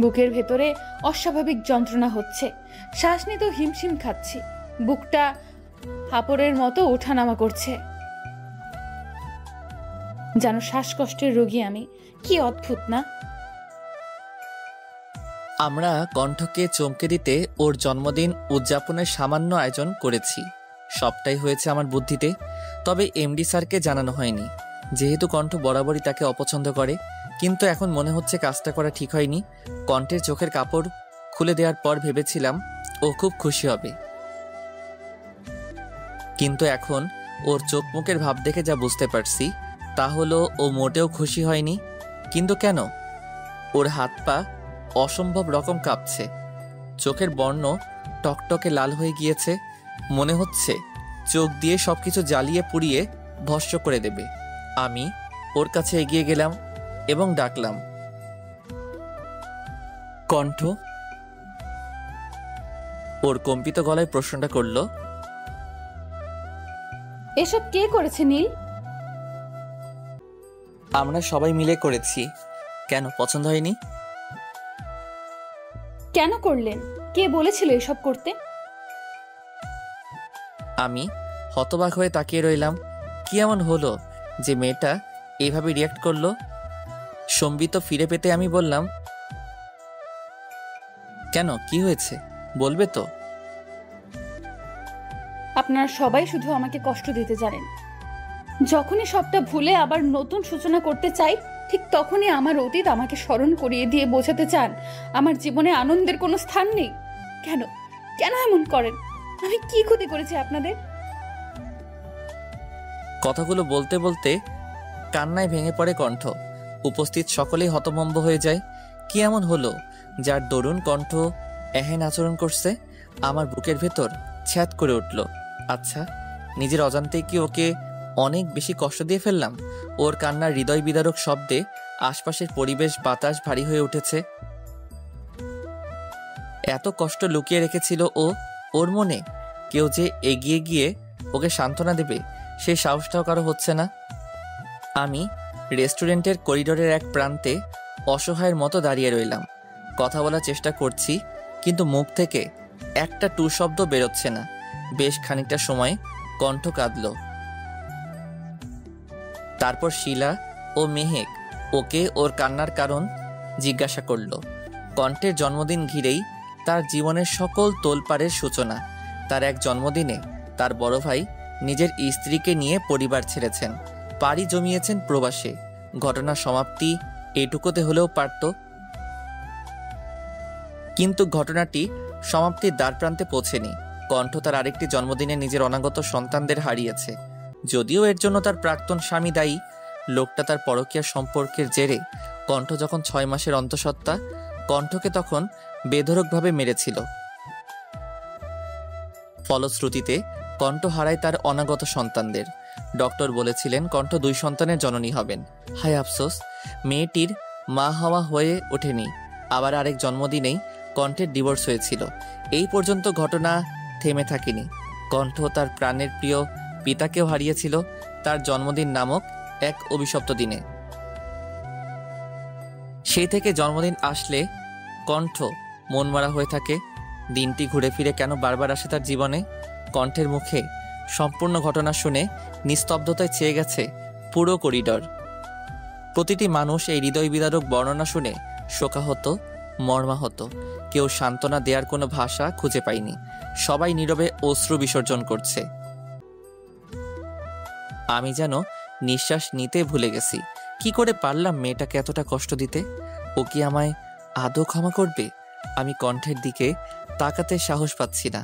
বুকের ভেতরে অস্বাভাবিক যন্ত্রণা হচ্ছে, শ্বাস নিতেও হিমশিম খাচ্ছি, বুকটা হাঁপড়ের মতো ওঠানামা করছে, যেন শ্বাসকষ্টের রোগী আমি। কি অদ্ভুত না? আমরা কণ্ঠকে চমকে দিতে ওর জন্মদিন উদযাপনের সামান্য আয়োজন করেছি। সবটাই হয়েছে আমার বুদ্ধিতে। তবে এমডি স্যারকে জানানো হয়নি, যেহেতু কণ্ঠ বরাবরই তাকে অপছন্দ করে। কিন্তু এখন মনে হচ্ছে কাজটা করা ঠিক হয়নি। কণ্ঠের চোখের কাপড় খুলে দেওয়ার পর ভেবেছিলাম ও খুব খুশি হবে, কিন্তু এখন ওর চোখ মুখের ভাব দেখে যা বুঝতে পারছি তা হলো ও মোটেও খুশি হয়নি। কিন্তু কেন? ওর হাত পা অসম্ভব রকম কাঁপছে, চোখের বর্ণ টকটকে লাল হয়ে গিয়েছে। মনে হচ্ছে চোখ দিয়ে সবকিছু জ্বালিয়ে পুড়িয়ে ভস্ম করে দেবে। আমি ওর কাছে এগিয়ে গেলাম এবং ডাকলাম, কণ্ঠ। ওর কম্পিত গলায় প্রশ্নটা করলো, এসব কে করেছে নীল? আমরা সবাই মিলে করেছি। কেন, পছন্দ হয়নি? কেন করলেন? কে বলেছিল এসব করতে? আমি হতবাক হয়ে তাকিয়ে রইলাম। কি এমন হলো যে মেয়েটা এইভাবে রিয়াক্ট করলো? সম্বিত ফিরে পেতে আমি বললাম, কেন, কি হয়েছে বলবে তো? আপনারা সবাই শুধু আমাকে কষ্ট দিতে জানেন। যখনই সবটা ভুলে আবার নতুন সূচনা করতে চাই, ঠিক তখনই আমার অতীত আমাকে স্মরণ করিয়ে দিয়ে বোঝাতে চান আমার জীবনে আনন্দের কোনো স্থান নেই। কেন কেন এমন করেন? আমি কি ক্ষতি করেছি আপনাদের? কথাগুলো বলতে বলতে কান্নায় ভেঙে পড়ে কণ্ঠ। উপস্থিত সকলেই হতভম্ব হয়ে যায়। কি এমন হলো যার দরুন কণ্ঠ এহেন আচরণ করছে, আমার বুকের ভেতর ছ্যাদ করে উঠল। আচ্ছা, নিজের অজান্তেই কি ওকে অনেক বেশি কষ্ট দিয়ে ফেললাম? ওর কান্নার হৃদয় বিদারক শব্দে আশপাশের পরিবেশ বাতাস ভারী হয়ে উঠেছে। এত কষ্ট লুকিয়ে রেখেছিল ও ওর মনে, কেউ যে এগিয়ে গিয়ে ওকে সান্ত্বনা দেবে সেই সাহসটাও কারো হচ্ছে না। আমি রেস্টুরেন্টের করিডোরের এক প্রান্তে অসহায়ের মতো দাঁড়িয়ে রইলাম। কথা বলার চেষ্টা করছি, কিন্তু মুখ থেকে একটা টু শব্দ বেরোচ্ছে না। বেশ খানিকটা সময় কণ্ঠ কাঁদল। তারপর শিলা ও মেহেক ওকে ওর কান্নার কারণ জিজ্ঞাসা করল। কণ্ঠের জন্মদিন ঘিরেই তার জীবনের সকল তোলপাড়ের সূচনা। তার এক জন্মদিনে তার বড় ভাই নিজের স্ত্রীকে নিয়ে পরিবার ছেড়েছেন, পাড়ি জমিয়েছেন প্রবাসে। ঘটনার সমাপ্তি এটুকুতে হলেও পারত, কিন্তু ঘটনাটি সমাপ্তির দ্বারপ্রান্তে পৌঁছেনি। কণ্ঠ তার আরেকটি জন্মদিনে নিজের অনাগত সন্তানদের হারিয়েছে। যদিও এর জন্য তার প্রাক্তন স্বামী দায়ী। লোকটা তার পরকীয়া সম্পর্কের জেরে কণ্ঠ যখন 6 মাসের অন্তঃসত্ত্বা, কণ্ঠকে তখন বেধড়কভাবে মেরেছিল। ফলশ্রুতিতে কণ্ঠ হারায় তার অনাগত সন্তানদের। ডক্টর বলেছিলেন কণ্ঠ 2 সন্তানের জননী হবেন। হায় আফসোস, মেয়েটির মা হওয়া হয়ে ওঠেনি। আবার আরেক জন্মদিনেই কণ্ঠের ডিভোর্স হয়েছিল। এই পর্যন্ত ঘটনা থেমে থাকেনি। কণ্ঠ তার প্রাণের প্রিয় পিতাকেও হারিয়েছিল তার জন্মদিন নামক এক অভিশপ্ত দিনে। সেই থেকে জন্মদিন আসলে কণ্ঠ মনমরা হয়ে থাকে। দিনটি ঘুরে ফিরে কেন বারবার আসে তার জীবনে? কণ্ঠের মুখে সম্পূর্ণ ঘটনা শুনে নিস্তব্ধতায় চেয়ে গেছে পুরো করিডর। প্রতিটি মানুষ এই হৃদয় বিদারক বর্ণনা শুনে শোকাহত, মর্মাহত। কেউ সান্ত্বনা দেওয়ার কোনো ভাষা খুঁজে পায়নি। সবাই নীরবে অশ্রু বিসর্জন করছে। আমি যেন নিঃশ্বাস নিতে ভুলে গেছি। কি করে পারলাম মেয়েটাকে এতটা কষ্ট দিতে? ও কি আমায় আদৌ ক্ষমা করবে? আমি কণ্ঠের দিকে তাকাতে সাহস পাচ্ছি না।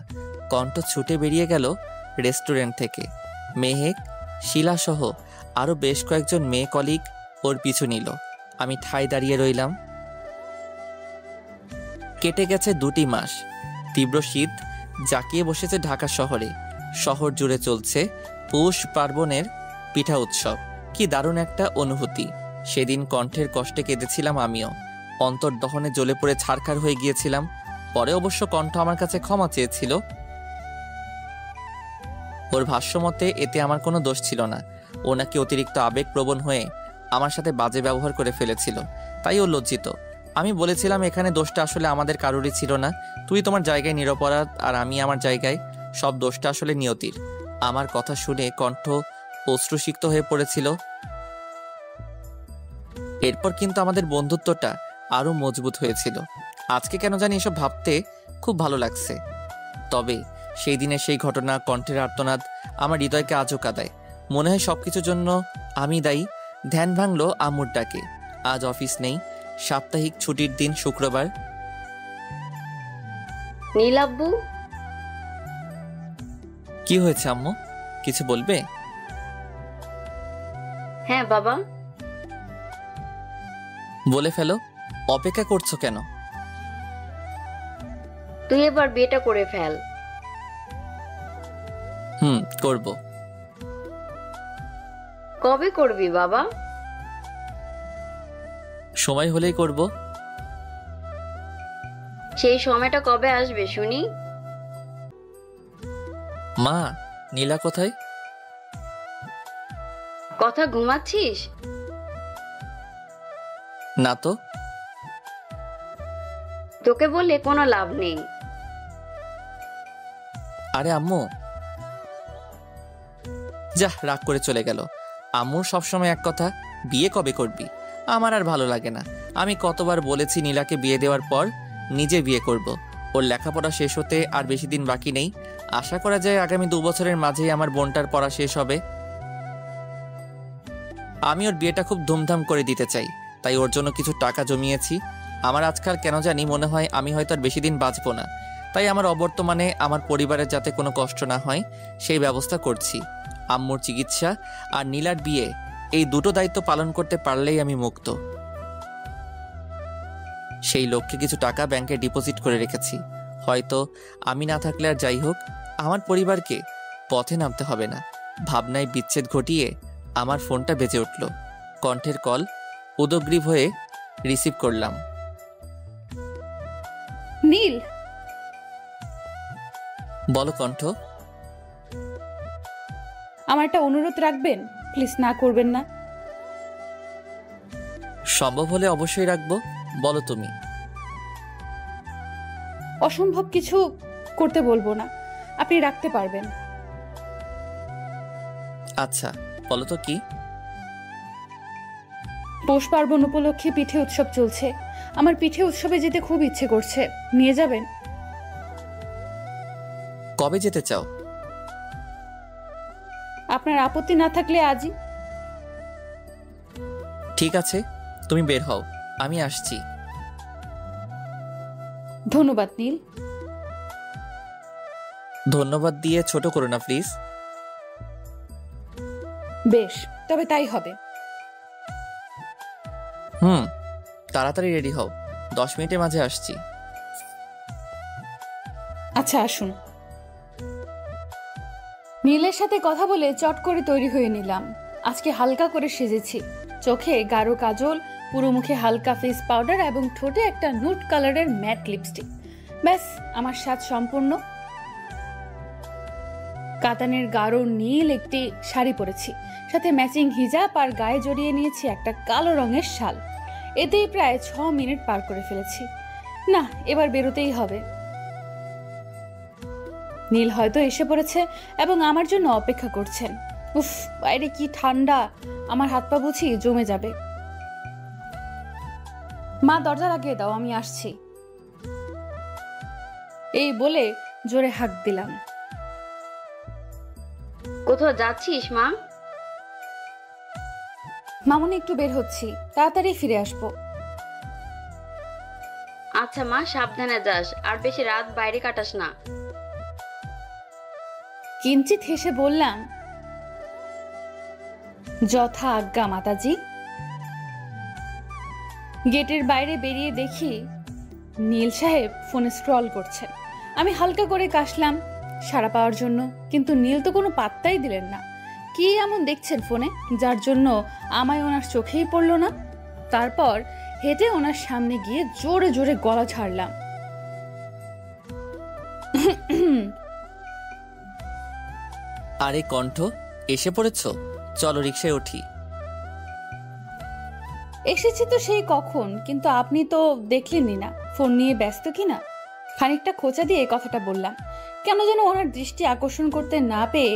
কণ্ঠ ছুটে বেরিয়ে গেল রেস্টুরেন্ট থেকে। মেহেক, শিলাসহ আরও বেশ কয়েকজন মেয়ে কলিগ ওর পিছু নিল। আমি ঠায় দাঁড়িয়ে রইলাম। কেটে গেছে 2টি মাস। তীব্র শীত জাঁকিয়ে বসেছে ঢাকা শহরে। শহর জুড়ে চলছে পৌষ পার্বণের পিঠা উৎসব। কি দারুণ একটা অনুভূতি। সেদিন কণ্ঠের কষ্টে কেঁদেছিলাম আমিও। অন্তর্দহনে জ্বলে পড়ে ছারখার হয়ে গিয়েছিলাম। পরে অবশ্য কণ্ঠ আমার কাছে ক্ষমা চেয়েছিল। ওর ভাষ্যমতে এতে আমার কোনো দোষ ছিল না। ও নাকি অতিরিক্ত আবেগপ্রবণ হয়ে আমার সাথে বাজে ব্যবহার করে ফেলেছিল, তাই ও লজ্জিত। আমি বলেছিলাম এখানে দোষটা আসলে আমাদের কারোরই ছিল না। তুই তোমার জায়গায় নিরপরাধ আর আমি আমার জায়গায়। সব দোষটা আসলে নিয়তির। আমার কথা শুনে কণ্ঠ অশ্রুসিক্ত হয়ে পড়েছিল। এরপর কিন্তু আমাদের বন্ধুত্বটা আরো মজবুত হয়েছিল। আজকে কেন জানি এসব ভাবতে খুব ভালো লাগছে। তবে সেই দিনের সেই ঘটনা, কণ্ঠের আর্তনাদ আমার হৃদয়কে আজও কাঁদায়। মনে হয় সবকিছুর জন্য আমি দায়ী। ধ্যান ভাঙলো আম্মুর ডাকে। আজ অফিস নেই, সাপ্তাহিক ছুটির দিন শুক্রবার। নীলাব্বু, কি হয়েছে আম্মু? কিছু বলবে? হ্যাঁ বাবা। বলে ফেলো। অপেক্ষা করছো কেন? তুই এবার বিয়েটা করে ফেল। করব। কবে করবি বাবা? সময় হলেই করব। সেই সময়টা কবে আসবে শুনি? মা, নীলা কোথায়? কথা ঘুমাচ্ছিস? না তো। তোকে বলে কোনো লাভ নেই। আরে আম্মু, যা রাগ করে চলে গেল। আম্মুর সবসময় এক কথা, বিয়ে কবে করবি? আমার আর ভালো লাগে না। আমি কতবার বলেছি নীলাকে বিয়ে দেওয়ার পর নিজে বিয়ে করব। ওর লেখাপড়া শেষ হতে আর বেশি দিন বাকি নেই। আশা করা যায় আগামী 2 বছরের মাঝেই আমার বোনটার পড়া শেষ হবে। আমি ওর বিয়েটা খুব ধুমধাম করে দিতে চাই, তাই ওর জন্য কিছু টাকা জমিয়েছি। আমার আজকাল কেন জানি মনে হয় আমি হয়তো আর বেশি দিন বাঁচবো না। তাই আমার অবর্তমানে আমার পরিবারের যাতে কোনো কষ্ট না হয় সেই ব্যবস্থা করছি। আম্মুর চিকিৎসা আর নীলার বিয়ে, এই দুটো দায়িত্ব পালন করতে পারলেই আমি মুক্ত। সেই লক্ষ্যে কিছু টাকা ব্যাংকে ডিপোজিট করে রেখেছি। হয়তো আমি না থাকলে আর যাই হোক আমার পরিবারকে পথে নামতে হবে না। ভাবনায় বিচ্ছেদ ঘটিয়ে আমার ফোনটা বেজে উঠল। কণ্ঠের কল। উদগ্রীব হয়ে রিসিভ করলাম। নীল, বলো কণ্ঠ। আমার একটা অনুরোধ রাখবেন? প্লিজ, না করবেন না। সম্ভব হলে অবশ্যই রাখবো, বলো তুমি। অসম্ভব কিছু করতে বলবো না, আপনি রাখতে পারবেন। আচ্ছা বলো তো কি। পৌষ পার্বণ উপলক্ষে পিঠে উৎসব চলছে, আমার পিঠে উৎসবে যেতে খুব ইচ্ছে করছে, নিয়ে যাবেন? কবে যেতে চাও? আপনার আপত্তি না থাকলে আজই। ঠিক আছে, তুমি বের হও, আমি আসছি। ধন্যবাদ নীল। ধন্যবাদ দিয়ে ছোট করো না প্লিজ। বেশ, তবে তাই হবে। তাড়াতাড়ি রেডি হও, 10 মিনিটের মাঝে আসছি। আচ্ছা আসুন। নীলের সাথে কথা বলে চট করে তৈরি হয়ে নিলাম। আজকে হালকা করে সেজেছি, চোখে গাঢ় কাজল, পুরো মুখে হালকা ফেস পাউডার এবং ঠোঁটে একটা নুট কালারের ম্যাট লিপস্টিক। ব্যাস, আমার সাজ সম্পূর্ণ। কাতানের গাঢ় নীল একটি শাড়ি পরেছি, সাথে ম্যাচিং হিজাব, আর গায়ে জড়িয়ে নিয়েছি একটা কালো রঙের শাল। এতেই প্রায় 6 মিনিট পার করে ফেলেছি। না, এবার বেরোতেই হবে। নীল হয়তো এসে পড়েছে এবং আমার জন্য অপেক্ষা করছেন। উফ, বাইরে কি ঠান্ডা, আমার হাত পা বুঝি জমে যাবে। মা, দরজা লাগিয়ে দাও, আমি আসছি। এই বলে জোরে হাঁক দিলাম। কোথাও যাচ্ছিস মা? মামুনি, একটু বের হচ্ছি, তাড়াতাড়ি ফিরে আসবো। আচ্ছা মা, সাবধানে যাস, আর বেশি রাত বাইরে কাটাস না। কিঞ্চিত হেসে বললাম, যথা আজ্ঞা মাতাজি। গেটের বাইরে বেরিয়ে দেখি নীল সাহেব ফোনে স্ক্রল করছেন। আমি হালকা করে কাশলাম সাড়া পাওয়ার জন্য, কিন্তু নীল তো কোনো পাত্তাই দিলেন না। কি এমন দেখছেন ফোনে যার জন্য আমায় ওনার চোখেই পড়ল না? তারপর হেঁটে ওনার সামনে গিয়ে জোরে জোরে গলা ছাড়লাম। আরে কণ্ঠ, এসে পড়েছ, চলো রিক্সায় উঠি। এসেছি তো সেই কখন, কিন্তু আপনি তো দেখলেনই না ফোন নিয়ে ব্যস্ত কিনা। খানিকটা খোঁচা দিয়ে কথাটা বললাম। কেন যেন ওনার দৃষ্টি আকর্ষণ করতে না পেয়ে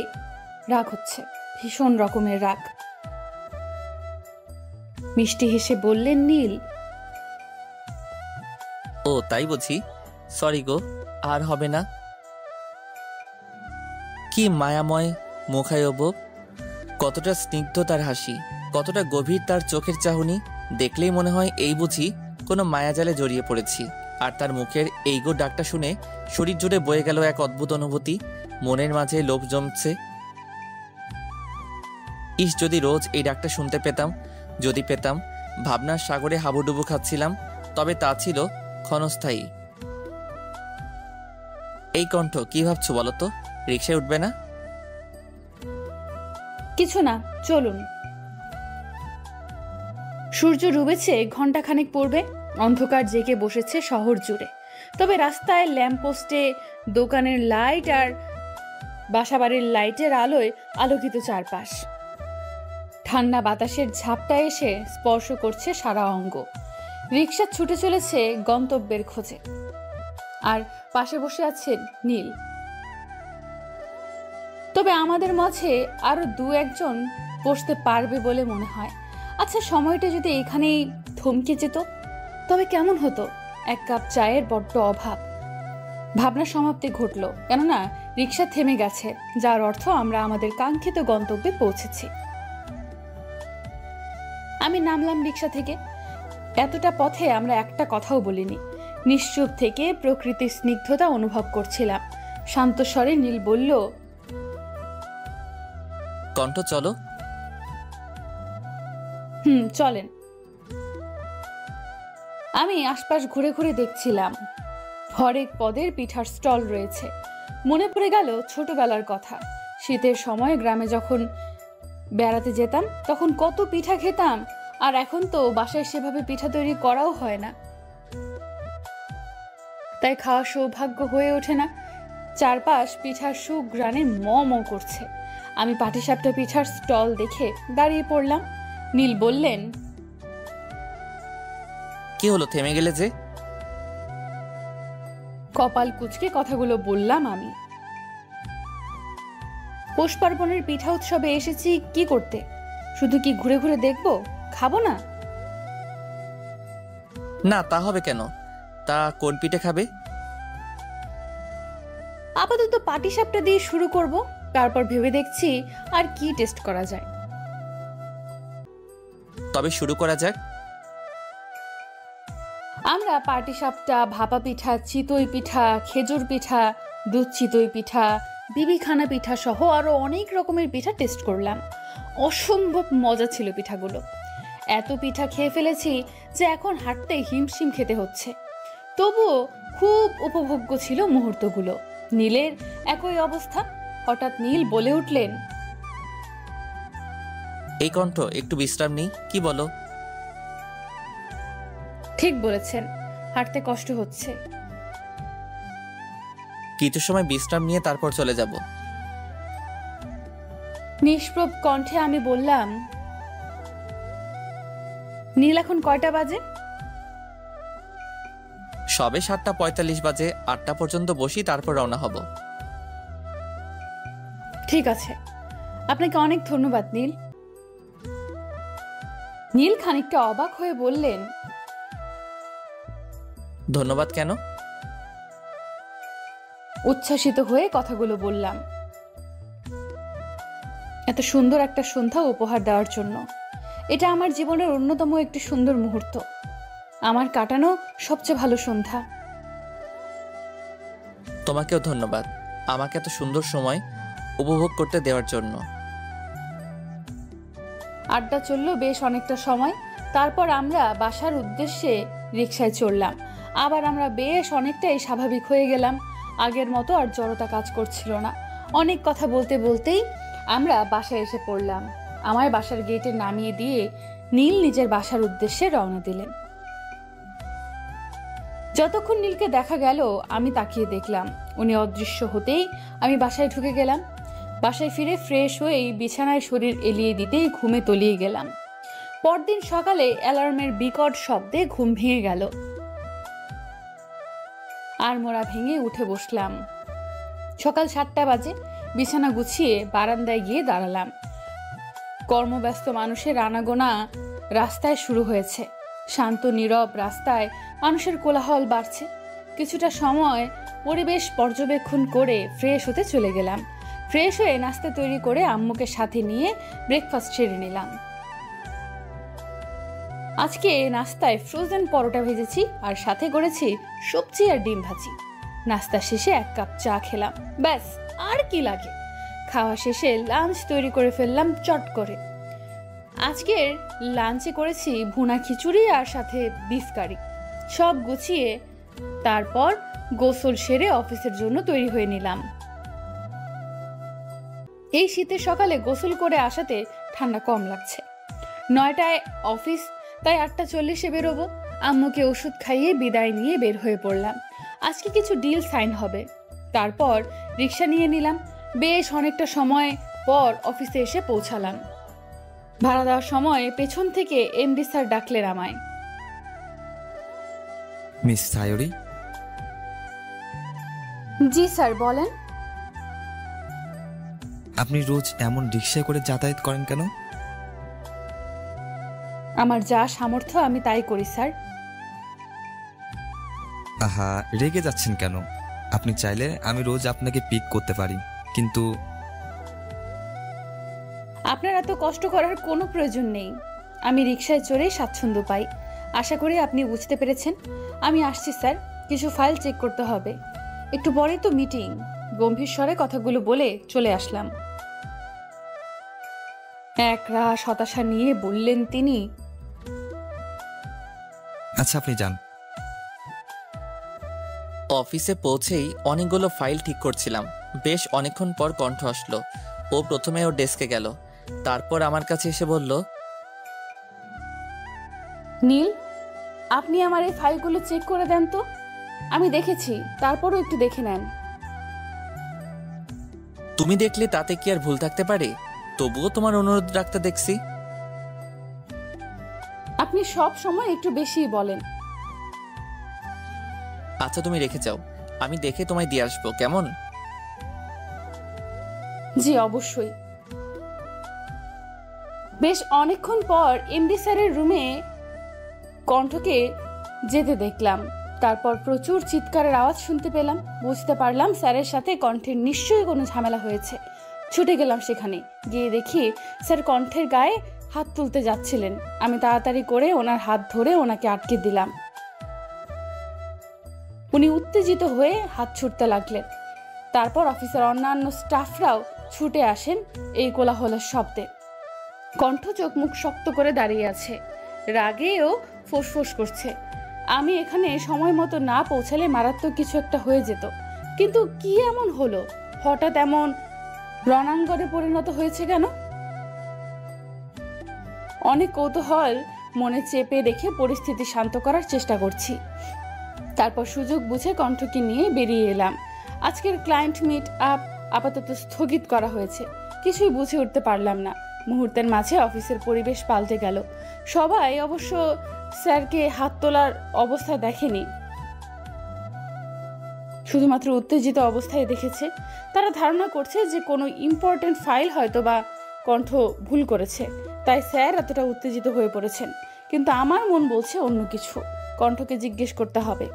রাগ হচ্ছে, ভীষণ রকমের রাগ। মিষ্টি হেসে বললেন নীল, ও তাই বুঝি, সরি গো, আর হবে না। কি মায়াময় মুখায়ব, কতটা স্নিগ্ধ তার হাসি, কতটা গভীর তার চোখের চাহনি। দেখলেই মনে হয় এই বুঝি কোনো মায়াজালে জড়িয়ে পড়েছি। আর তার মুখের এই গো ডাকটা শুনে শরীর জুড়ে বয়ে গেল এক অদ্ভুত অনুভূতি। মনের মাঝে লোভ জমছে। ইস, যদি রোজ এই ডাকটা শুনতে পেতাম, যদি পেতাম। ভাবনার সাগরে হাবুডুবু খাচ্ছিলাম, তবে তা ছিল ক্ষণস্থায়ী। এই কণ্ঠ, কি ভাবছো বলো তো? রিক্সায় উঠবে না? কিছু না, চলুন। সূর্য ডুবেছে, ঘন্টাখানেক পড়বে। অন্ধকার জেগে বসেছে শহর জুড়ে। তবে রাস্তায় ল্যাম্পপোস্টে, দোকানের লাইট আর বাসাবাড়ির লাইটের আলোয় আলোকিত চারপাশ। ঠান্ডা বাতাসের ঝাপটা এসে স্পর্শ করছে সারা অঙ্গ। রিক্সা ছুটে চলেছে গন্তব্যের খোঁজে, আর পাশে বসে আছেন নীল। তবে আমাদের মাঝে আরো 2-1 বসতে পারবে বলে মনে হয়। আচ্ছা, সময়টা যদি এখানেই থমকে যেত তবে কেমন হতো? 1 কাপ চায়ের বড্ড অভাব। ভাবনা সমাপ্তি ঘটল, কেননা রিক্সা থেমে গেছে, যার অর্থ আমরা আমাদের কাঙ্ক্ষিত গন্তব্যে পৌঁছেছি। আমি নামলাম রিক্সা থেকে। এতটা পথে আমরা একটা কথাও বলিনি। নিশ্চুপ থেকে প্রকৃতির স্নিগ্ধতা অনুভব করছিলাম। শান্ত স্বরে নীল বলল, কণ্ঠ চলো। চলেন। আমি আশপাশ ঘুরে ঘুরে দেখছিলাম। হরেক পদের পিঠার স্টল রয়েছে। মনে পড়ে গেল ছোটবেলার কথা। শীতের সময় গ্রামে যখন বেড়াতে যেতাম তখন কত পিঠা খেতাম, আর এখন তো বাসায় সেভাবে পিঠা তৈরি করাও হয় না, তাই খাওয়া সৌভাগ্য হয়ে ওঠে না। চারপাশ পিঠার সুঘ্রাণে ম ম করছে। আমি পাটিসাপটা পিঠার স্টল দেখে দাঁড়িয়ে পড়লাম। নীল বললেন, কি হলো, থেমে গেলে যে? কপাল কুঁচকে কথাগুলো বললাম আমি। পৌষ পার্বণের পিঠা উৎসবে এসেছি কি করতে? শুধু কি ঘুরে ঘুরে দেখবো, খাবো না? না, তা হবে কেন? তা কোন পিঠে খাবে? আপাতত পাটিসাপটা দিয়ে শুরু করব, তারপর ভেবে দেখছি আর কি টেস্ট করা যায়। তবে শুরু করা যাক। আমরা পাটিসাপটা, ভাপা পিঠা, চিতই পিঠা, খেজুর পিঠা, দুধ চিতই পিঠা, বিবিখানা পিঠা সহ আরো অনেক রকমের পিঠা টেস্ট করলাম। অসম্ভব মজা ছিল পিঠাগুলো। এত পিঠা খেয়ে ফেলেছি যে এখন হাঁটতে হিমশিম খেতে হচ্ছে। তবুও খুব উপভোগ্য ছিল মুহূর্তগুলো। নীলের একই অবস্থা। হঠাৎ নীল বলে উঠলেন, এই কণ্ঠ, একটু বিশ্রাম নেই, কি বলো? ঠিক বলেছেন, হাঁটতে কষ্ট হচ্ছে। কিছু সময় বিশ্রাম নিয়ে তারপর চলে যাব। নিষ্প্রভ কণ্ঠে আমি বললাম, নীল এখন কয়টা বাজে? সবে 7:45 বাজে। 8টা পর্যন্ত বসি, তারপর রওনা হব। ঠিক আছে, আপনাকে অনেক ধন্যবাদ নীল। নীল খানিকটা অবাক হয়ে বললেন, ধন্যবাদ কেন? উচ্ছ্বাসিত হয়ে কথাগুলো বললাম, এত সুন্দর একটা সন্ধ্যা উপহার দেওয়ার জন্য। এটা আমার জীবনের অন্যতম একটি সুন্দর মুহূর্ত, আমার কাটানো সবচেয়ে ভালো সন্ধ্যা। তোমাকেও ধন্যবাদ আমাকে এত সুন্দর সময় উপভোগ করতে দেওয়ার জন্য। আড্ডা চলল বেশ অনেকটা সময়। তারপর আমরা বাসার উদ্দেশ্যে রিকশায় চড়লাম। আবার আমরা বেশ অনেকটাই স্বাভাবিক হয়ে গেলাম। আগের মতো আর জড়তা কাজ করছিল না। অনেক কথা বলতে বলতেই আমরা বাসায় এসে পড়লাম। আমায় বাসার গেটে নামিয়ে দিয়ে নীল নিজের বাসার উদ্দেশ্যে রওনা দিলেন। যতক্ষণ নীলকে দেখা গেল আমি তাকিয়ে দেখলাম। উনি অদৃশ্য হতেই আমি বাসায় ঢুকে গেলাম। বাসায় ফিরে ফ্রেশ হয়েই বিছানায় শরীর এলিয়ে দিতেই ঘুমে তলিয়ে গেলাম। পরদিন সকালে অ্যালার্মের বিকট শব্দে ঘুম ভেঙে গেল। আর মোড়া ভেঙে উঠে বসলাম। সকাল 7টা বাজে। বিছানা গুছিয়ে বারান্দায় গিয়ে দাঁড়ালাম। কর্মব্যস্ত মানুষের আনাগোনা রাস্তায় শুরু হয়েছে। শান্ত নীরব রাস্তায় মানুষের কোলাহল বাড়ছে। কিছুটা সময় পরিবেশ পর্যবেক্ষণ করে ফ্রেশ হতে চলে গেলাম। ফ্রেশ হয়ে নাস্তা তৈরি করে আম্মুকে সাথে নিয়ে ব্রেকফাস্ট সেরে নিলাম। আজকে নাস্তায় ফ্রোজেন পরোটা ভেজেছি আর সাথে করেছি সবজি আর ডিম ভাজি। নাস্তা শেষে 1 কাপ চা খেলাম, ব্যাস আর কি লাগে। খাওয়া শেষে লাঞ্চ তৈরি করে ফেললাম চট করে। আজকের লাঞ্চে করেছি ভুনা খিচুড়ি আর সাথে বিফ কারি। সব গুছিয়ে তারপর গোসল সেরে অফিসের জন্য তৈরি হয়ে নিলাম। এই শীতের সকালে গোসল করে আসাতে ঠান্ডা কম লাগছে। 9টায় অফিস, তাই 8:40-এ বেরোবো। আম্মুকে ওষুধ খাইয়ে বিদায় নিয়ে বের হয়ে পড়লাম। আজকে কিছু ডিল সাইন হবে। তারপর রিক্সা নিয়ে নিলাম। বেশ অনেকটা সময় পর অফিসে এসে পৌঁছালাম। ভাড়া দেওয়ার সময় পেছন থেকে এমডি স্যার ডাকলেন আমায়। মিস সায়রি, জি স্যার, বলেন। আপনি রোজ এমন রিক্সায় করে যাতায়াত করেন কেন? আমার যা সামর্থ্য আমি তাই করি স্যার। আহা, রেগে যাচ্ছেন কেন? আপনি চাইলে আমি রোজ আপনাকে পিক করতে পারি, কিন্তু আপনার এত কষ্ট করার কোনো প্রয়োজন নেই। আমি রিকশায় চড়ে স্বাচ্ছন্দ্য পাই। আশা করি আপনি বুঝতে পেরেছেন। আমি আসছি স্যার, কিছু ফাইল চেক করতে হবে। একটু পরেই তো মিটিং। গম্ভীর স্বরে কথাগুলো বলে চলে আসলাম। একরাশ হতাশা নিয়ে বললেন তিনি, আচ্ছা আপনি যান। অফিসে পৌঁছেই অনেকগুলো ফাইল ঠিক করছিলাম। বেশ অনেকক্ষণ পর কণ্ঠ আসলো। ও প্রথমে ওর ডেস্কে গেল, তারপর আমার কাছে এসে বলল, নীল, আপনি আমার এই ফাইলগুলো চেক করে দেন তো। আমি দেখেছি, তারপরও একটু দেখে নেন। তুমি দেখলে তাতে কি আর ভুল থাকতে পারে? তবুও তোমার অনুরোধ রাখতে দেখছি। আপনি সব সময় একটু বেশিই বলেন। আচ্ছা, তুমি রেখে যাও, আমি দেখে তোমায় দিয়ে আসবো, কেমন? জি অবশ্যই। বেশ অনেকক্ষণ পর এমডি স্যারের রুমে কণ্ঠকে যেতে দেখলাম। তারপর প্রচুর চিৎকারের আওয়াজ শুনতে পেলাম। বুঝতে পারলাম স্যারের সাথে কণ্ঠের নিশ্চয়ই কোনো ঝামেলা হয়েছে। ছুটে গেলাম সেখানে। গিয়ে দেখি স্যার কণ্ঠের গায়ে হাত তুলতে যাচ্ছিলেন। আমি তাড়াতাড়ি করে ওনার হাত ধরে ওনাকে আটকে দিলাম। উনি উত্তেজিত হয়ে হাত ছুটতে লাগলেন। তারপর অফিসের অন্যান্য স্টাফরাও ছুটে আসেন এই কোলাহলের শব্দে। কণ্ঠ চোখ মুখ শক্ত করে দাঁড়িয়ে আছে, রাগেও ফোঁসফোঁস করছে। আমি এখানে সময় মতো না পৌঁছালে মারাত্মক কিছু একটা হয়ে যেত। কিন্তু কি এমন হলো, হঠাৎ এমন রণাঙ্গনে পরিণত হয়েছে কেন? অনেক কৌতূহল মনে চেপে রেখে পরিস্থিতি শান্ত করার চেষ্টা করছি। তারপর সুযোগ বুঝে কণ্ঠকে নিয়ে বেরিয়ে এলাম। আজকের ক্লায়েন্ট মিট আপ আপাতত স্থগিত করা হয়েছে। কিছুই বুঝে উঠতে পারলাম না। মুহূর্তের মাঝে অফিসের পরিবেশ পাল্টে গেল। সবাই অবশ্য স্যারকে হাত তোলার অবস্থা দেখেনি, শুধুমাত্র উত্তেজিত অবস্থায় দেখেছে। তারা ধারণা করছে যে কোনো ইম্পর্টেন্ট ফাইল হয়তো বা কণ্ঠ ভুল করেছে, তাই স্যার এতটা উত্তেজিত হয়ে পড়েছেন। কিন্তু আমার মন বলছে অন্য কিছু। কণ্ঠকে জিজ্ঞেস করতে হবে।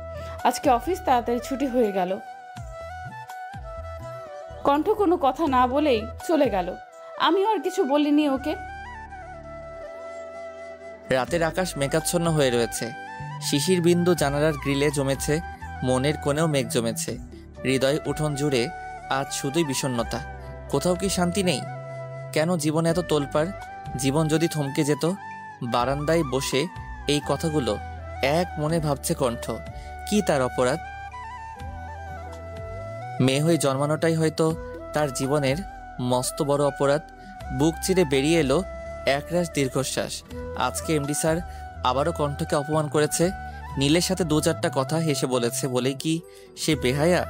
আজকে অফিস তাড়াতাড়ি ছুটি হয়ে গেল। কণ্ঠ কোনো কথা না বলেই চলে গেল। আমিও আর কিছু বলিনি ওকে। রাতের আকাশ মেঘাচ্ছন্ন হয়ে রয়েছে। শিশির বিন্দু জানালার গ্রিলে জমেছে, মনের কোণেও মেঘ জমেছে। হৃদয় উঠোন জুড়ে আজ শুধুই বিষণ্ণতা। কোথাও কি শান্তি নেই? কেন জীবন এত তোলপাড়? জীবন যদি থমকে যেত। বারান্দায় বসে এই কথাগুলো এক মনে ভাবছে কণ্ঠ। কি তার অপরাধ? মেয়ে হয়ে জন্মানোটাই হয়তো তার জীবনের মস্ত বড় অপরাধ। বুক চিরে বেরিয়ে এলো একরাশ দীর্ঘশ্বাস। আজকে এমডি স্যার আবারও কণ্ঠকে অপমান করেছে। নীলের সাথে দু চারটা কথা হেসে বলেছে বলেই কি সে বেহায়া?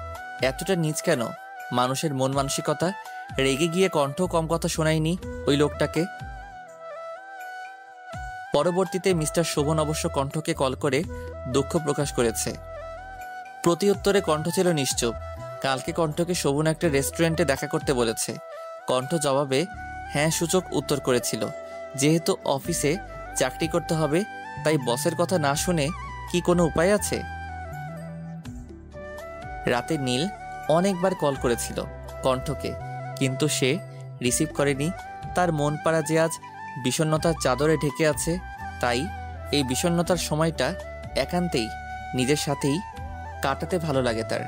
এতটা নীচ কেন মানুষের মন মানসিকতা? রেগে গিয়ে কণ্ঠ কম কথা শোনায়নি ওই লোকটাকে। পরবর্তীতে মিস্টার শোভন অবশ্য কণ্ঠকে কল করে দুঃখ প্রকাশ করেছে। প্রতি উত্তরে কণ্ঠ ছিল নিশ্চুপ। কালকে কণ্ঠকে শোভন একটা রেস্টুরেন্টে দেখা করতে বলেছে। কণ্ঠ জবাবে হ্যাঁ সূচক উত্তর করেছিল। যেহেতু অফিসে চাকরি করতে হবে, তাই বসের কথা না শুনে কি কোনো উপায় আছে? রাতে নীল অনেকবার কল করেছিল কণ্ঠকে, কিন্তু সে রিসিভ করেনি। তার মন পাড়া যে আজ বিষণ্ণতার চাদরে ঢেকে আছে, তাই এই বিষণ্ণতার সময়টা একান্তেই নিজের সাথেই কাটাতে ভালো লাগে তার।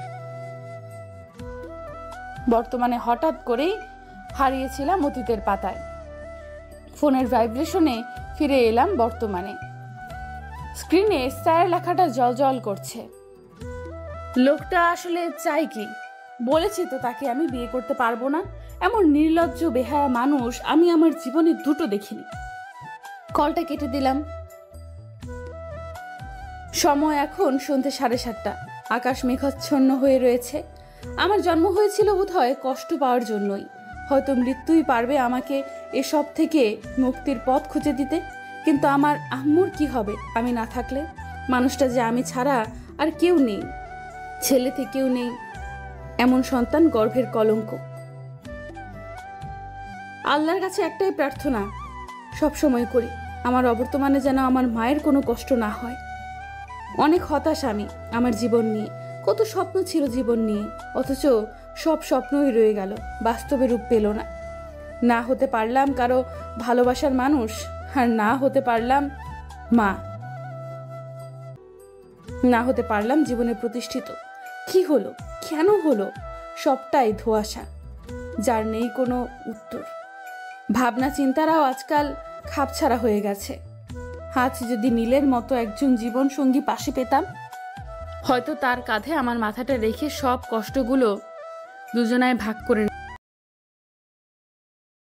বর্তমানে হঠাৎ করেই হারিয়েছিলাম অতীতের পাতায়। ফোনের ভাইব্রেশনে ফিরে এলাম বর্তমানে। স্ক্রিনে স্যার লেখাটা জলজল করছে। লোকটা আসলে চাই কি? বলেছি তো তাকে আমি বিয়ে করতে পারবো না। এমন নির্লজ্জ বেহায়া মানুষ আমি আমার জীবনে দুটো দেখিনি। কলটা কেটে দিলাম। সময় এখন সন্ধ্যে 7:30। আকাশ মেঘাচ্ছন্ন হয়ে রয়েছে। আমার জন্ম হয়েছিল বোধহয় কষ্ট পাওয়ার জন্যই। হয়তো মৃত্যুই পারবে আমাকে এসব থেকে মুক্তির পথ খুঁজে দিতে। কিন্তু আমার আম্মুর কি হবে আমি না থাকলে? মানুষটা যে আমি ছাড়া আর কেউ নেই, ছেলে থেকেও নেই। এমন সন্তান গর্ভের কলঙ্ক। আল্লাহর কাছে একটাই প্রার্থনা সব সময় করি, আমার অবর্তমানে যেন আমার মায়ের কোনো কষ্ট না হয়। অনেক হতাশ আমি আমার জীবন নিয়ে। কত স্বপ্ন ছিল জীবন নিয়ে, অথচ সব স্বপ্নই রয়ে গেল, বাস্তবে রূপ পেল না। না হতে পারলাম কারো ভালোবাসার মানুষ, আর না হতে পারলাম মা, না হতে পারলাম জীবনে প্রতিষ্ঠিত। কি হলো, কেন হলো? সবটাই ধোঁয়াশা, যার নেই কোনো উত্তর। ভাবনা চিন্তারাও আজকাল খাপছাড়া হয়ে গেছে। আজ যদি নীলের মতো একজন জীবন সঙ্গী পাশে পেতাম, হয়তো তার কাঁধে আমার মাথাটা রেখে সব কষ্টগুলো দুজনায় ভাগ করে